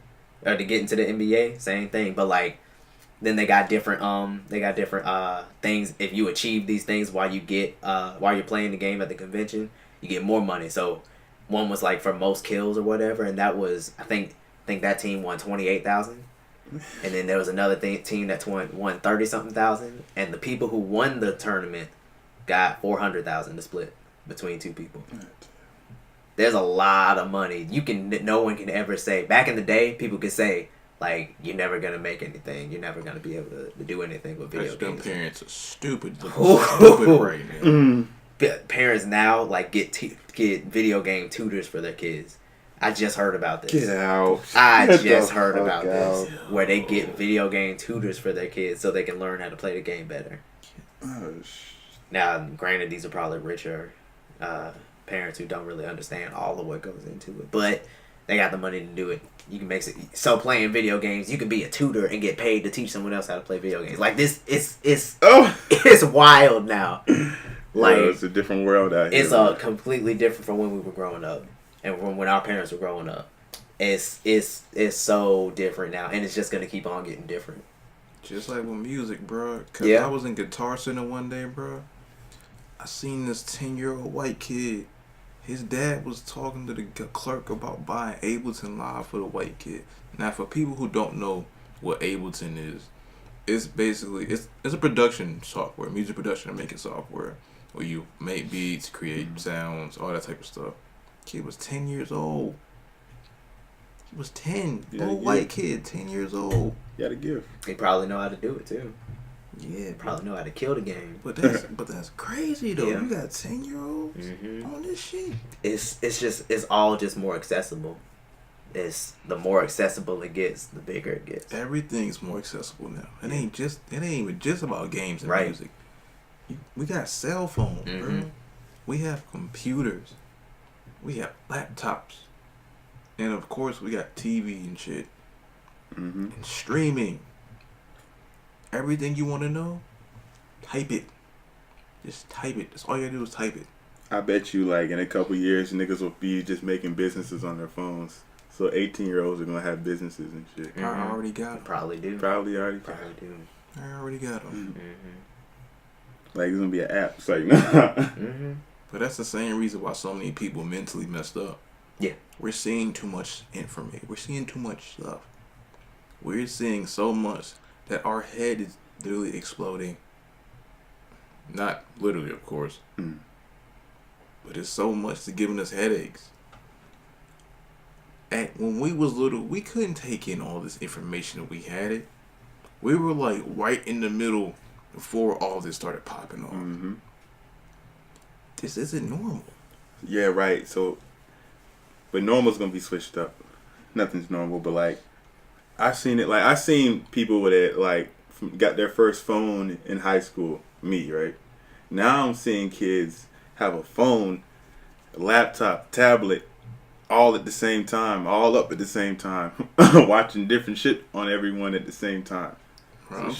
or to get into the NBA, same thing. But like then they got different things. If you achieve these things while you're playing the game at the convention, you get more money. So one was like for most kills or whatever, and that was I think that team won 28,000. And then there was another team that won 30-something thousand, and the people who won the tournament got 400,000 to split between two people. There's a lot of money. No one can ever say. Back in the day, people could say like you're never gonna make anything. You're never gonna be able to do anything with video games. Them parents are stupid. Stupid right now. Parents now like get video game tutors for their kids. I just heard about this. Get out. I just heard about this. Where they get video game tutors for their kids so they can learn how to play the game better. Now, granted, these are probably richer parents who don't really understand all of what goes into it. But they got the money to do it. You can make it. So playing video games, you can be a tutor and get paid to teach someone else how to play video games. Like this, it's wild now. Like it's a different world out here. It's completely different from when we were growing up and from when our parents were growing up. It's so different now, and it's just gonna keep on getting different. Just like with music, bro. Cause I was in Guitar Center one day, bro. I seen this 10-year-old white kid. His dad was talking to the clerk about buying Ableton Live for the white kid. Now, for people who don't know what Ableton is, it's basically it's a production software, music production and making software, where you make beats, create sounds, all that type of stuff. Kid was 10 years old. He was 10. Old white kid, 10 years old. You gotta give. They probably know how to do it too. Yeah, Probably know how to kill the game. but that's crazy though. Yeah. You got 10-year-olds on this shit. It's all just more accessible. It's the more accessible it gets, the bigger it gets. Everything's more accessible now. It ain't even just about games and music. We got cell phones, bro. We have computers. We have laptops. And of course we got TV and shit. And streaming. Everything you want to know, type it. Just type it. That's all you gotta do is type it. I bet you, like, in a couple years, niggas will be just making businesses on their phones. So 18-year-olds are gonna have businesses and shit. I already got them. Probably do. Probably do. I already got them. Like, it's gonna be an app. It's like, nah. But that's the same reason why so many people mentally messed up. Yeah. We're seeing too much information. We're seeing too much stuff. We're seeing so much that our head is literally exploding. Not literally, of course. But it's so much to giving us headaches. When we was little, we couldn't take in all this information that we had it. We were like right in the middle before all this started popping off. This isn't normal. Yeah, right. So, but normal's gonna be switched up. Nothing's normal, but like, I seen it. Like, I seen people with it, like, got their first phone in high school. Me, right? Now I'm seeing kids have a phone, a laptop, tablet, all at the same time, all up at the same time, watching different shit on everyone at the same time. Bro, I'm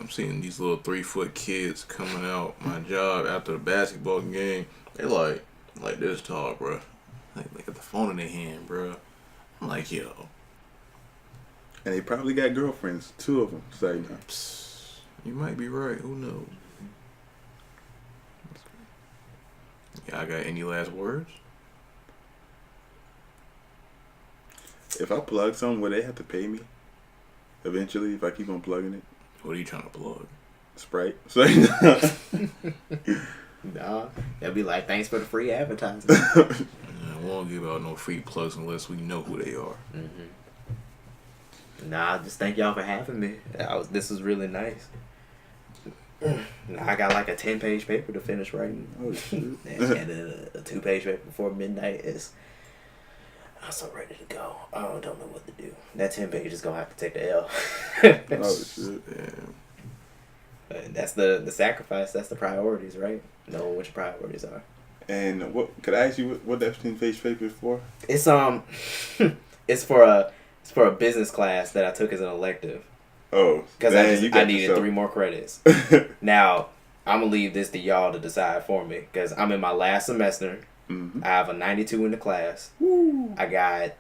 seeing these little 3-foot kids coming out my job after the basketball game. They like this tall, bro. Like got the phone in their hand, bro. I'm like, yo. And they probably got girlfriends, 2 of them. So, you might be right. Who knows? Y'all got any last words? If I plug something, will they have to pay me? Eventually, if I keep on plugging it. What are you trying to plug? Sprite. So, Nah, they'll be like, thanks for the free advertising. We won't give out no free plugs unless we know who they are. Nah, just thank y'all for having me. This was really nice. I got like a 10-page paper to finish writing. oh shit. And a 2-page paper before midnight I'm so ready to go. I don't know what to do. That 10 page is gonna have to take the L. Oh shit. Damn. But that's the sacrifice. That's the priorities, right? Knowing which priorities are. And what could I ask you? What that 10-page paper is for? It's it's for a business class that I took as an elective. Oh, because I needed 3 more credits. Now I'm gonna leave this to y'all to decide for me because I'm in my last semester. I have a 92 in the class. Woo. I got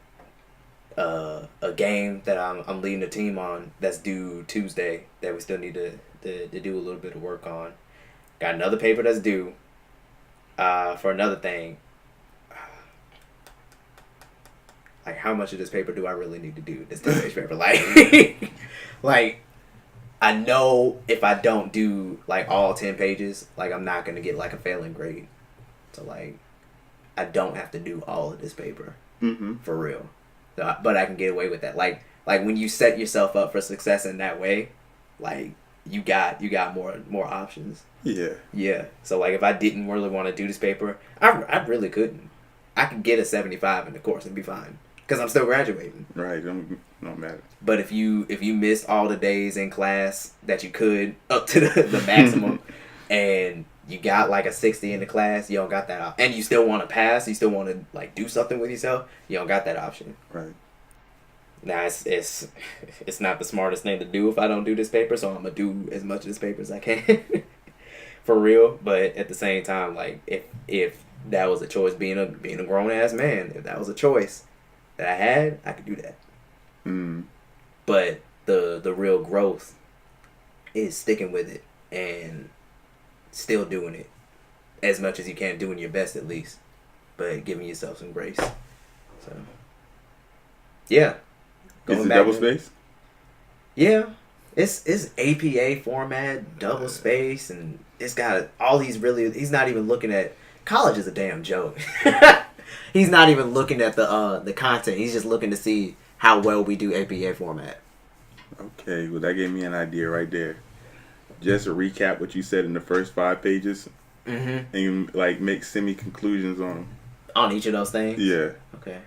a game that I'm leading the team on that's due Tuesday that we still need to do a little bit of work on. Got another paper that's due for another thing. Like, how much of this paper do I really need to do? This 10-page paper, like, I know if I don't do like all 10 pages, like I'm not gonna get like a failing grade. So like, I don't have to do all of this paper for real. So, but I can get away with that. Like when you set yourself up for success in that way, like you got more options. Yeah. Yeah. So like if I didn't really want to do this paper, I really couldn't. I could get a 75 in the course and be fine because I'm still graduating. Right. Don't matter. But if you missed all the days in class that you could up to the maximum, and you got like a 60 in the class, you don't got that option. And you still want to pass, you still want to like do something with yourself, you don't got that option. Right. Now it's not the smartest thing to do if I don't do this paper, so I'm gonna do as much of this paper as I can, for real. But at the same time, like if that was a choice, being a grown ass man, if that was a choice that I had, I could do that. But the real growth is sticking with it and still doing it as much as you can, doing your best at least, but giving yourself some grace. So yeah. Is it double space? Yeah. It's APA format, double space, and it's got all these he's not even looking at college is a damn joke. He's not even looking at the content. He's just looking to see how well we do APA format. Okay, well that gave me an idea right there. just recap what you said in the first 5 pages, and like make semi conclusions on them. On each of those things. Yeah. Okay.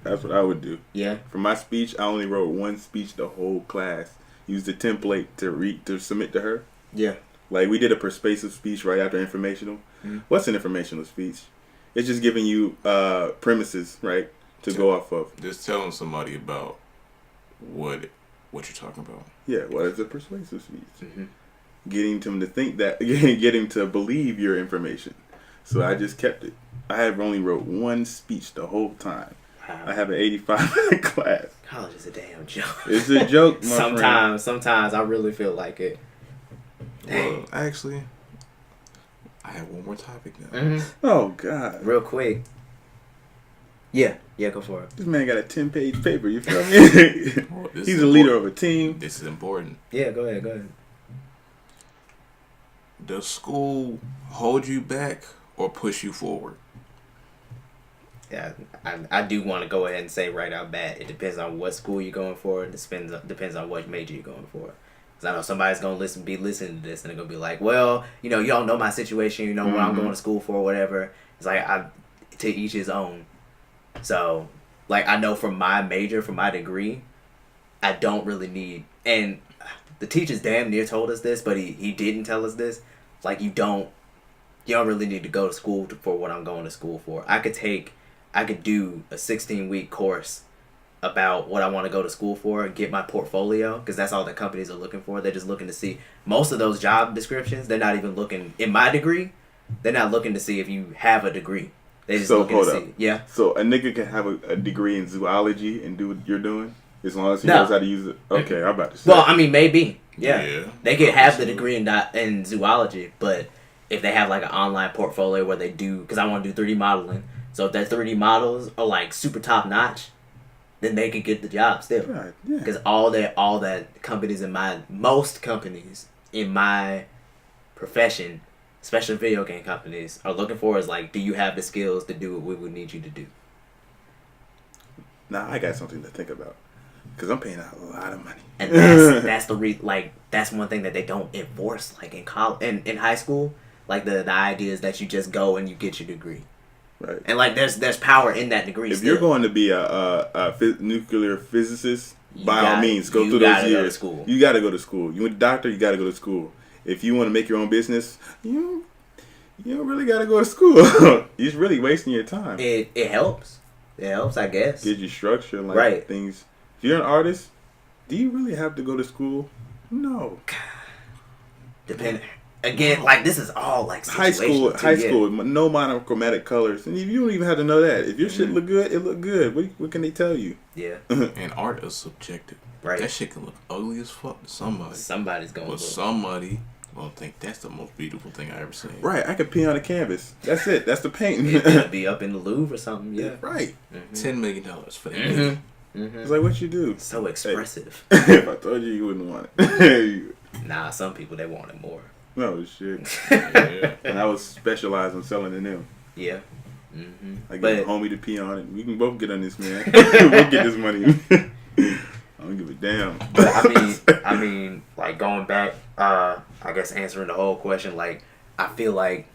That's what I would do. Yeah. For my speech, I only wrote one speech the whole class. Used the template to submit to her. Yeah. Like we did a persuasive speech right after informational. What's an informational speech? It's just giving you premises, right, to go off of. Just telling somebody about what you're talking about. Yeah, what is a persuasive speech? Getting them to think that, getting to believe your information. So I just kept it. I have only wrote one speech the whole time. Wow. I have an 85 in class. College is a damn joke. It's a joke, my friend. Sometimes I really feel like it. Well, actually, I have one more topic now. Oh, God. Real quick. Yeah, go for it. This man got a 10-page paper, you feel me? Well, he's a leader of a team. This is important. Yeah, go ahead. Does school hold you back or push you forward? Yeah, I do want to go ahead and say right out bat, it depends on what school you're going for. It depends on what major you're going for. Because I know somebody's going to be listening to this and they're going to be like, well, you don't know my situation, you know what I'm going to school for, whatever. It's like, to each his own. So, like, I know from my major, from my degree, I don't really need, and the teachers damn near told us this, but he didn't tell us this. Like, you don't really need to go to school for what I'm going to school for. I could do a 16-week course about what I want to go to school for and get my portfolio, because that's all that companies are looking for. They're just looking to see, most of those job descriptions, they're not even looking, in my degree, they're not looking to see if you have a degree. They just looking to see. Yeah. So a nigga can have a degree in zoology and do what you're doing, as long as he knows how to use it. Okay, I'm about to say. Well, I mean, maybe. Yeah. Yeah. They could have the degree in zoology, but if they have like an online portfolio where they do, because I want to do 3D modeling, so if their 3D models are like super top notch, then they could get the job still. Right, yeah. Because all that companies most companies in my profession, especially video game companies, are looking for is like, do you have the skills to do what we would need you to do? Now I got something to think about, because I'm paying out a lot of money. And that's one thing that they don't enforce, like in college, in high school. Like the idea is that you just go and you get your degree. Right. And like there's power in that degree. If you're going to be a nuclear physicist, by all means, go through those years. You got to go to school. You want a doctor, you got to go to school. If you want to make your own business, you don't really got to go to school. You're just really wasting your time. It helps. It helps, I guess. Gives you structure, like things. If you're an artist, do you really have to go to school? No. Depend. Again, like this is all like high school, no monochromatic colors, and you don't even have to know that. If your shit look good, it look good. What can they tell you? Yeah. And art is subjective. Right. That shit can look ugly as fuck to somebody. Somebody's gonna. But somebody gonna think that's the most beautiful thing I ever seen. Right. I could pee on a canvas. That's it. That's the painting. It's gonna be up in the Louvre or something. Yeah. Right. $10 million for that. It's like, what you do? So expressive. Hey, if I told you, you wouldn't want it. Nah, some people they want it more. No shit. Yeah. And I was specialized in selling to them. Yeah. I get a homie to pee on it. We can both get on this, man. We'll get this money. I don't give a damn. But I mean, like going back, I guess answering the whole question, like I feel like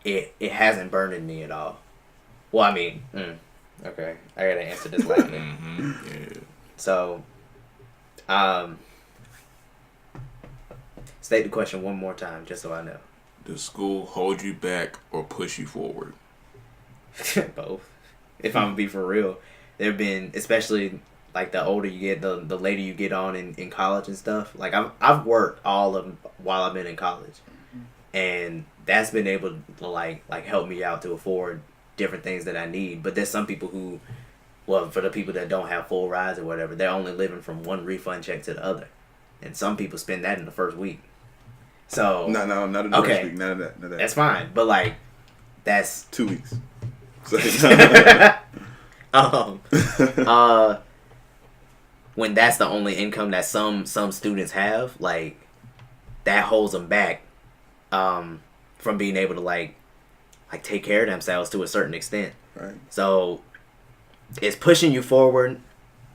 it hasn't burned me at all. Well, I mean, okay, I gotta answer this lightly. Yeah. So, state the question one more time, just so I know. Does school hold you back or push you forward? Both. If I'm gonna be for real, there've been, especially like the older you get, the later you get on in college and stuff. Like I've worked all of them while I've been in college, and that's been able to like help me out to afford different things that I need. But there's some people who, well, for the people that don't have full rides or whatever, they're only living from one refund check to the other, and some people spend that in the first week. So no, not in the first week. None of that. That's fine, but like that's 2 weeks. When that's the only income that some students have, like that holds them back from being able to like take care of themselves to a certain extent. Right. So it's pushing you forward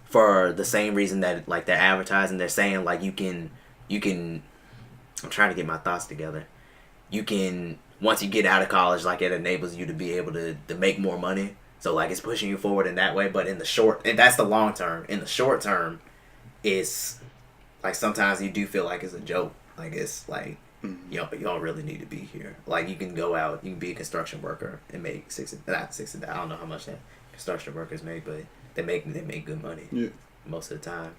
for the same reason that like they're advertising. They're saying like you can you can. I'm trying to get my thoughts together. You can, once you get out of college, like it enables you to be able to make more money. So like it's pushing you forward in that way. But in the short, and that's the long term. In the short term, it's like sometimes you do feel like it's a joke. Like it's like you don't really need to be here. Like you can go out, you can be a construction worker and make not 60. I don't know how much that construction workers make, but they make good money most of the time.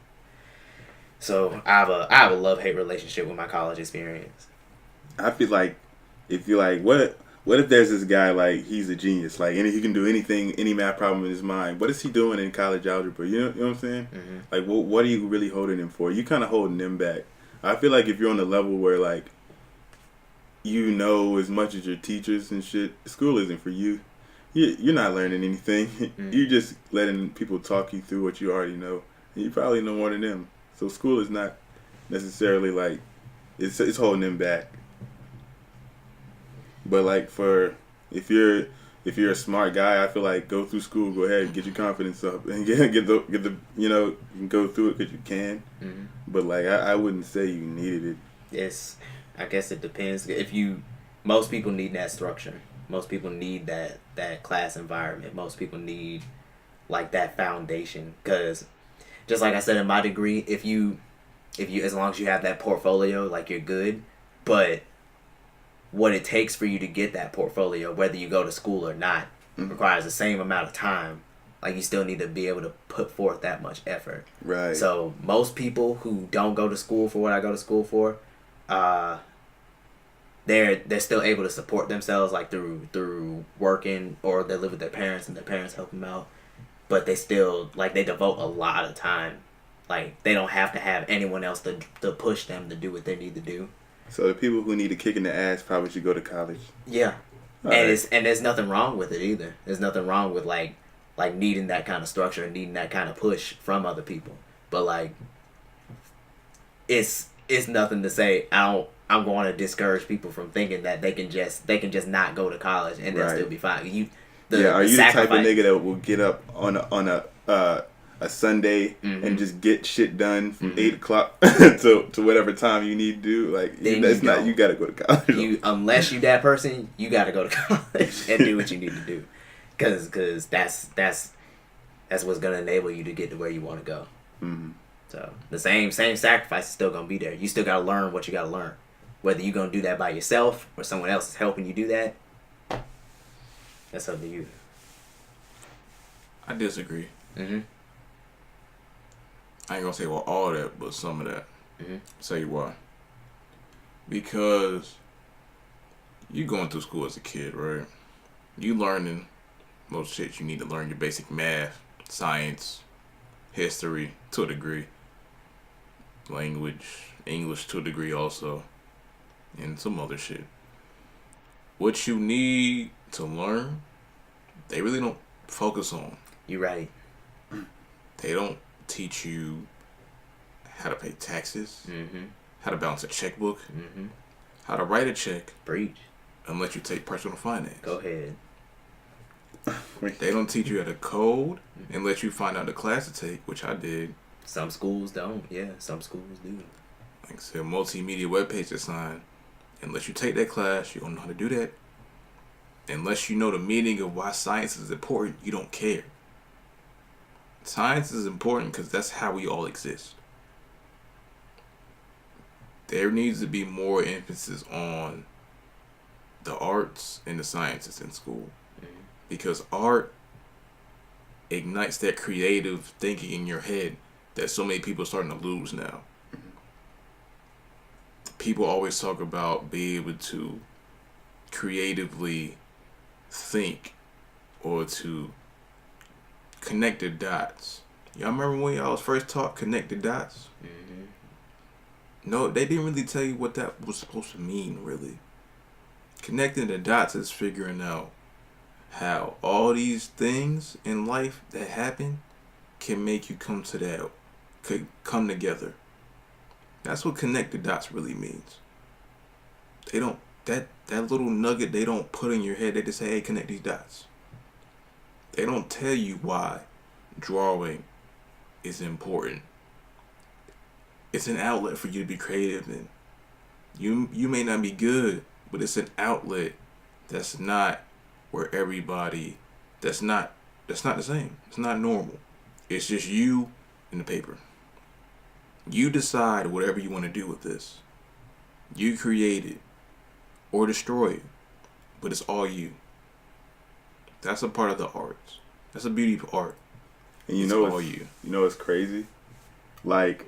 So I have a love-hate relationship with my college experience. I feel like if you're like, what if there's this guy, like, he's a genius, like, he can do anything, any math problem in his mind. What is he doing in college algebra? You know what I'm saying? Mm-hmm. Like, what are you really holding him for? You kind of holding them back. I feel like if you're on the level where, like, you know as much as your teachers and shit, school isn't for you. You're not learning anything. Mm-hmm. You're just letting people talk you through what you already know. And you probably know more than them. So school is not necessarily, like, it's holding them back. But like if you're a smart guy, I feel like go through school, go ahead, get your confidence up, and get the you know, you can go through it because you can. Mm-hmm. But like I wouldn't say you needed it. I guess it depends. Most people need that structure. Most people need that class environment. Most people need like that foundation. Because just like I said in my degree, if you as long as you have that portfolio, like you're good. But what it takes for you to get that portfolio, whether you go to school or not, requires the same amount of time. Like you still need to be able to put forth that much effort. Right. So most people who don't go to school for what I go to school for, they're still able to support themselves like through working, or they live with their parents and their parents help them out. But they still like they devote a lot of time. Like they don't have to have anyone else to push them to do what they need to do. So the people who need a kick in the ass probably should go to college. Yeah. All and right. There's nothing wrong with it either. There's nothing wrong with like needing that kind of structure and needing that kind of push from other people. But like it's nothing to say I'm going to discourage people from thinking that they can just not go to college and they'll still be fine. Are you the type of nigga that will get up on a Sunday and just get shit done from 8 o'clock to whatever time you need to do? Like you gotta go to college. Unless you that person, you gotta go to college and do what you need to do, because that's what's gonna enable you to get to where you want to go. Mm-hmm. So the same sacrifice is still gonna be there. You still gotta learn what you gotta learn, whether you're gonna do that by yourself or someone else is helping you do that. That's up to you. I disagree. Mm-hmm. I ain't gonna say well all that, but some of that. Mm-hmm. Say why. Because you going through school as a kid, right? You learning most shit you need to learn, your basic math, science, history to a degree, language, English to a degree also, and some other shit. What you need to learn, they really don't focus on. You right. They don't teach you how to pay taxes, how to balance a checkbook, how to write a check. Preach. Unless you take personal finance. Go ahead. They don't teach you how to code unless you find out the class to take, which I did. Some schools don't. Yeah, some schools do. Like I said, multimedia webpage design. Unless you take that class, you don't know how to do that. Unless you know the meaning of why science is important, you don't care. Science is important because that's how we all exist. There needs to be more emphasis on the arts and the sciences in school. Because art ignites that creative thinking in your head that so many people are starting to lose now. People always talk about being able to creatively think or to connect the dots. Y'all remember when y'all was first taught connect the dots? No, they didn't really tell you what that was supposed to mean, really. Connecting the dots is figuring out how all these things in life that happen can make you come together. That's what connect the dots really means. They don't that little nugget they don't put in your head. They just say, hey, connect these dots. They don't tell you why drawing is important. It's an outlet for you to be creative, and you may not be good, but it's an outlet that's not where everybody that's not the same. It's not normal. It's just you and the paper. You decide whatever you want to do with this. You create it or destroy it, but it's all you. That's a part of the arts. That's a beauty of art. And you It's know all what's, you. you know what's crazy? Like,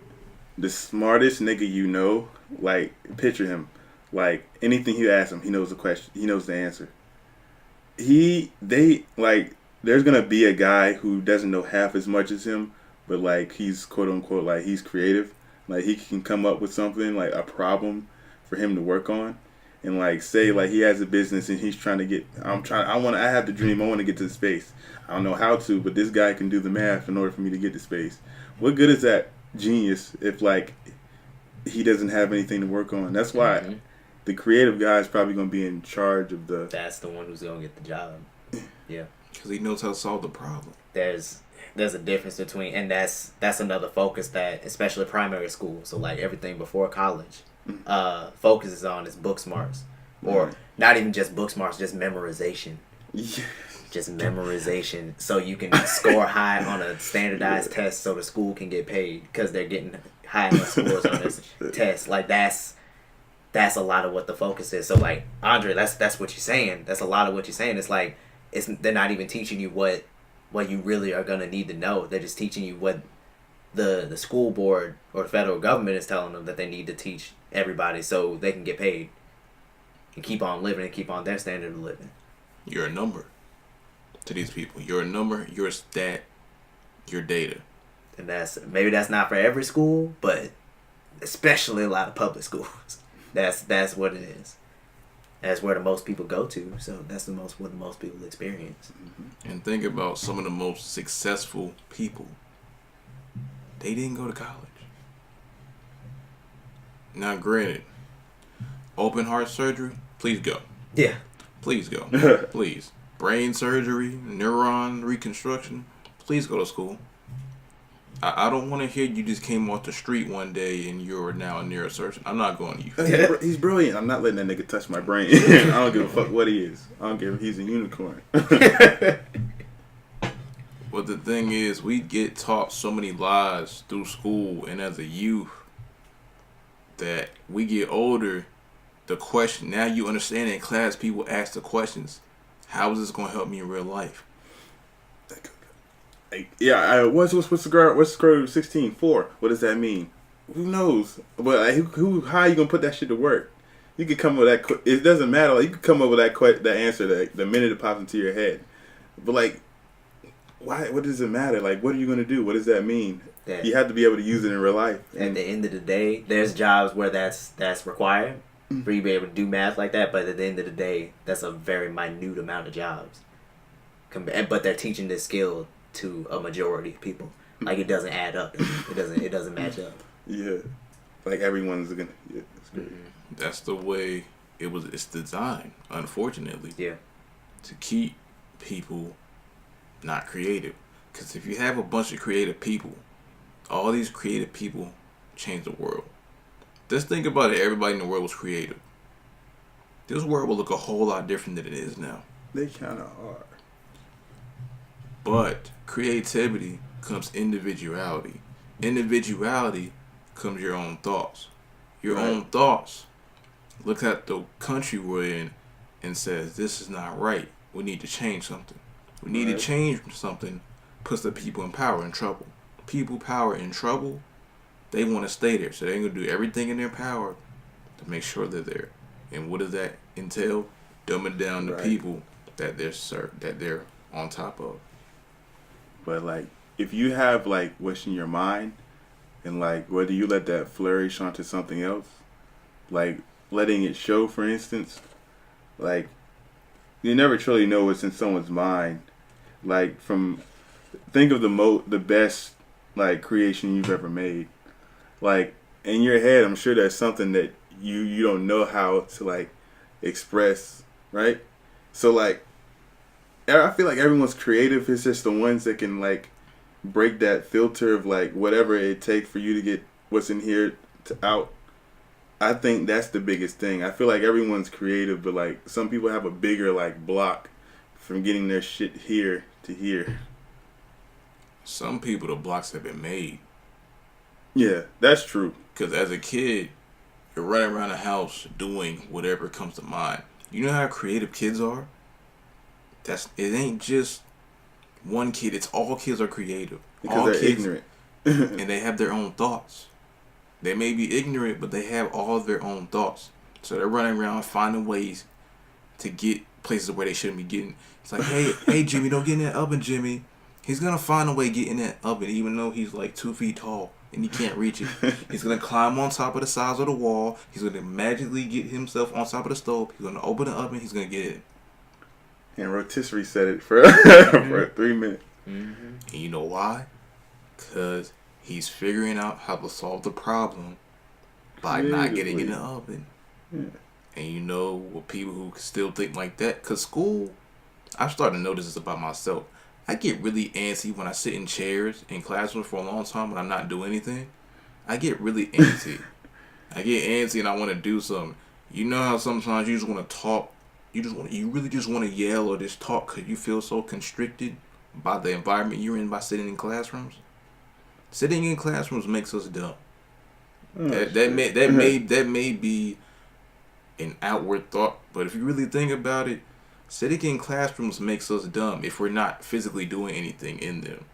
the smartest nigga you know, like, picture him. Like, anything you ask him, he knows the question. He knows the answer. There's gonna be a guy who doesn't know half as much as him, but, like, he's quote unquote, like, he's creative. Like, he can come up with something, like, a problem for him to work on. And, like, say, like, he has a business and he's trying to get, I have the dream, I want to get to space. I don't know how to, but this guy can do the math in order for me to get to space. What good is that genius if, like, he doesn't have anything to work on? That's why the creative guy is probably going to be in charge of the... That's the one who's gonna get the job. Yeah. Because he knows how to solve the problem. There's a difference between, and that's another focus that, especially primary school, so like everything before college, focuses on is book smarts, or not even just book smarts, just memorization. Yeah. Just memorization, so you can score high on a standardized test, so the school can get paid because they're getting high enough scores on this test. Like that's a lot of what the focus is. So like Andre, that's what you're saying. That's a lot of what you're saying. It's like they're not even teaching you what you really are gonna need to know. They're just teaching you what the school board or the federal government is telling them that they need to teach everybody so they can get paid and keep on living and keep on their standard of living. You're a number to these people. You're a number, you're a stat, you're data. And maybe that's not for every school, but especially a lot of public schools. That's what it is. That's where the most people go to, so that's what the most people experience. And think about some of the most successful people. They didn't go to college. Now, granted, open heart surgery, please go. Yeah. Please go. Please. Brain surgery, neuron reconstruction, please go to school. I don't want to hear you just came off the street one day and you're now a neurosurgeon. I'm not going to you. He's brilliant. I'm not letting that nigga touch my brain. I don't give a fuck what he is. I don't give a he's a unicorn. But the thing is, we get taught so many lies through school and as a youth that we get older, the question, now you understand in class, people ask the questions, how is this going to help me in real life? Yeah, what's the grade 16? 4. What does that mean? Who knows? But how are you gonna put that shit to work? You could come up with that. It doesn't matter. Like, you could come up with that answer the minute it pops into your head. But like, why? What does it matter? Like, what are you gonna do? What does that mean? Yeah. You have to be able to use it in real life. At the end of the day, there's jobs where that's required for you to be able to do math like that. But at the end of the day, that's a very minute amount of jobs. But they're teaching this skill to a majority of people. Like, it doesn't add up. It doesn't match up. Yeah, like everyone's gonna. Yeah, it's great. That's the way it's designed, unfortunately. Yeah. To keep people not creative. Because if you have a bunch of creative people, all these creative people change the world. Just think about it. Everybody in the world was creative. This world will look a whole lot different than it is now. They kind of are. But creativity comes individuality. Individuality comes your own thoughts. Your own thoughts look at the country we're in and says, this is not right. We need to change something. We need to change something, puts the people in power in trouble. People power in trouble, they want to stay there. So they're going to do everything in their power to make sure they're there. And what does that entail? Dumbing down the people that they're on top of. But like, if you have like what's in your mind, and like whether you let that flourish onto something else, like letting it show, for instance, like you never truly know what's in someone's mind. Like think of the best like creation you've ever made. Like in your head, I'm sure there's something that you don't know how to like express, right? So like, I feel like everyone's creative. It's just the ones that can like break that filter of like whatever it takes for you to get what's in here to out. I think that's the biggest thing. I feel like everyone's creative, but like some people have a bigger like block from getting their shit here to here. Some people, the blocks have been made. Yeah, that's true. Because as a kid, you're running around the house doing whatever comes to mind. You know how creative kids are? It ain't just one kid. It's all kids are creative. Because all they're kids, ignorant. and they have their own thoughts. They may be ignorant, but they have all of their own thoughts. So they're running around finding ways to get places where they shouldn't be getting. It's like, hey, Jimmy, don't get in that oven, Jimmy. He's going to find a way to get in that oven, even though he's like 2 feet tall and he can't reach it. He's going to climb on top of the sides of the wall. He's going to magically get himself on top of the stove. He's going to open the oven. He's going to get it. And rotisserie said it for 3 minutes. Mm-hmm. And you know why? Because he's figuring out how to solve the problem by not getting in the oven. Yeah. And you know, with people who still think like that, because school, I've started to notice this about myself. I get really antsy when I sit in chairs in classrooms for a long time when I'm not doing anything. I get really antsy. I get antsy and I want to do something. You know how sometimes you just want to talk, you really just want to yell or just talk because you feel so constricted by the environment you're in by sitting in classrooms. Sitting in classrooms makes us dumb. Oh, that may be an outward thought, but if you really think about it, sitting in classrooms makes us dumb if we're not physically doing anything in them.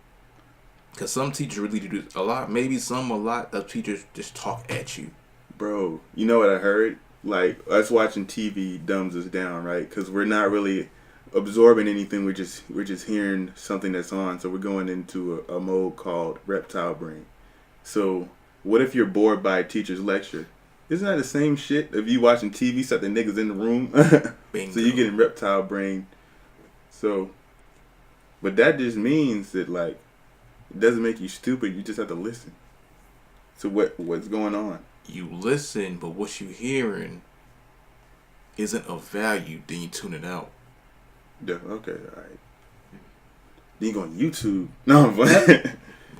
Because some teachers really do a lot. Maybe a lot of teachers just talk at you. Bro, you know what I heard? Like, us watching TV dumbs us down, right? Because we're not really absorbing anything. We're just hearing something that's on. So we're going into a mode called reptile brain. So what if you're bored by a teacher's lecture? Isn't that the same shit of you watching TV, set the niggas in the room? So you're getting reptile brain. So, but that just means that, like, it doesn't make you stupid. You just have to listen. So what's going on? You listen, but what you hearing isn't of value. Then you tune it out. Yeah, okay, all right. Then you go on YouTube. No, but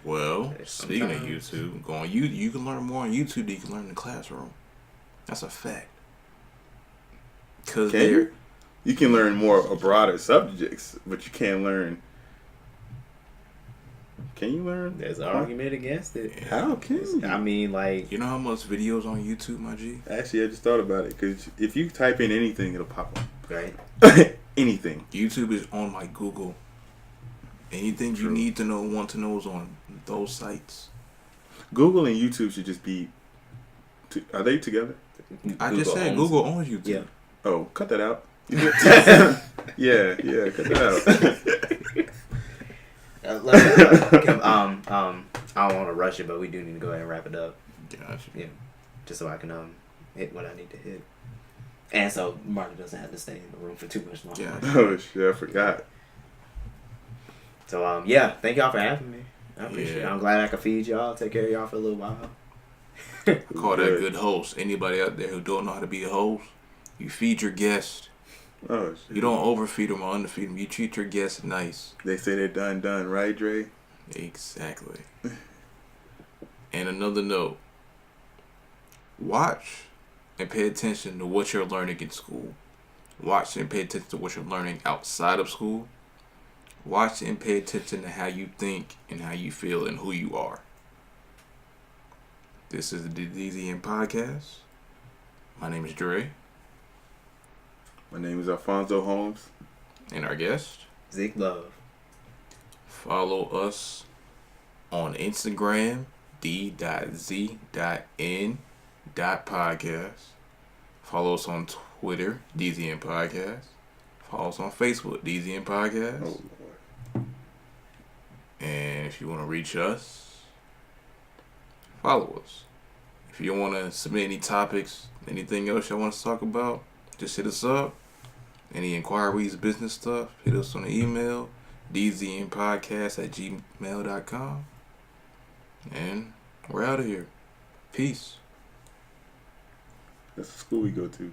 Well, speaking of YouTube, you can learn more on YouTube than you can learn in the classroom. That's a fact. Cause you can learn more broader subjects, but you can't learn. Can you learn? There's an argument against it. How can you? I mean, like, you know how much videos on YouTube, my G? Actually, I just thought about it because if you type in anything, it'll pop up. right? Anything. YouTube is on my Google. Anything you need to know, want to know is on those sites. Google and YouTube should just be. Are they together? I just said Google owns YouTube. Yeah. Oh, cut that out. yeah, cut that out. I don't want to rush it, but we do need to go ahead and wrap it up. Gotcha. Yeah, just so I can hit what I need to hit, and so Marty doesn't have to stay in the room for too much longer. Yeah. Oh shit, I forgot. So yeah, thank y'all for having me. I appreciate it. Yeah. I'm glad I could feed y'all, take care of y'all for a little while. I call that a good host. Anybody out there who don't know how to be a host, you feed your guest. Oh shit. You don't overfeed them or underfeed them. You treat your guests nice. They say they're done, right, Dre? Exactly. And another note, watch and pay attention to what you're learning in school. Watch and pay attention to what you're learning outside of school. Watch and pay attention to how you think and how you feel and who you are. This is the DZN Podcast. My name is Dre. My name is Alfonso Holmes. And our guest. Zeke Love. Follow us on Instagram, d.z.n.podcast. Follow us on Twitter, DZN Podcast. Follow us on Facebook, DZN Podcast. Oh, Lord. And if you want to reach us, follow us. If you want to submit any topics, anything else you want us to talk about, just hit us up. Any inquiries, business stuff, hit us on the email, dznpodcast@gmail.com. And we're out of here. Peace. That's the school we go to.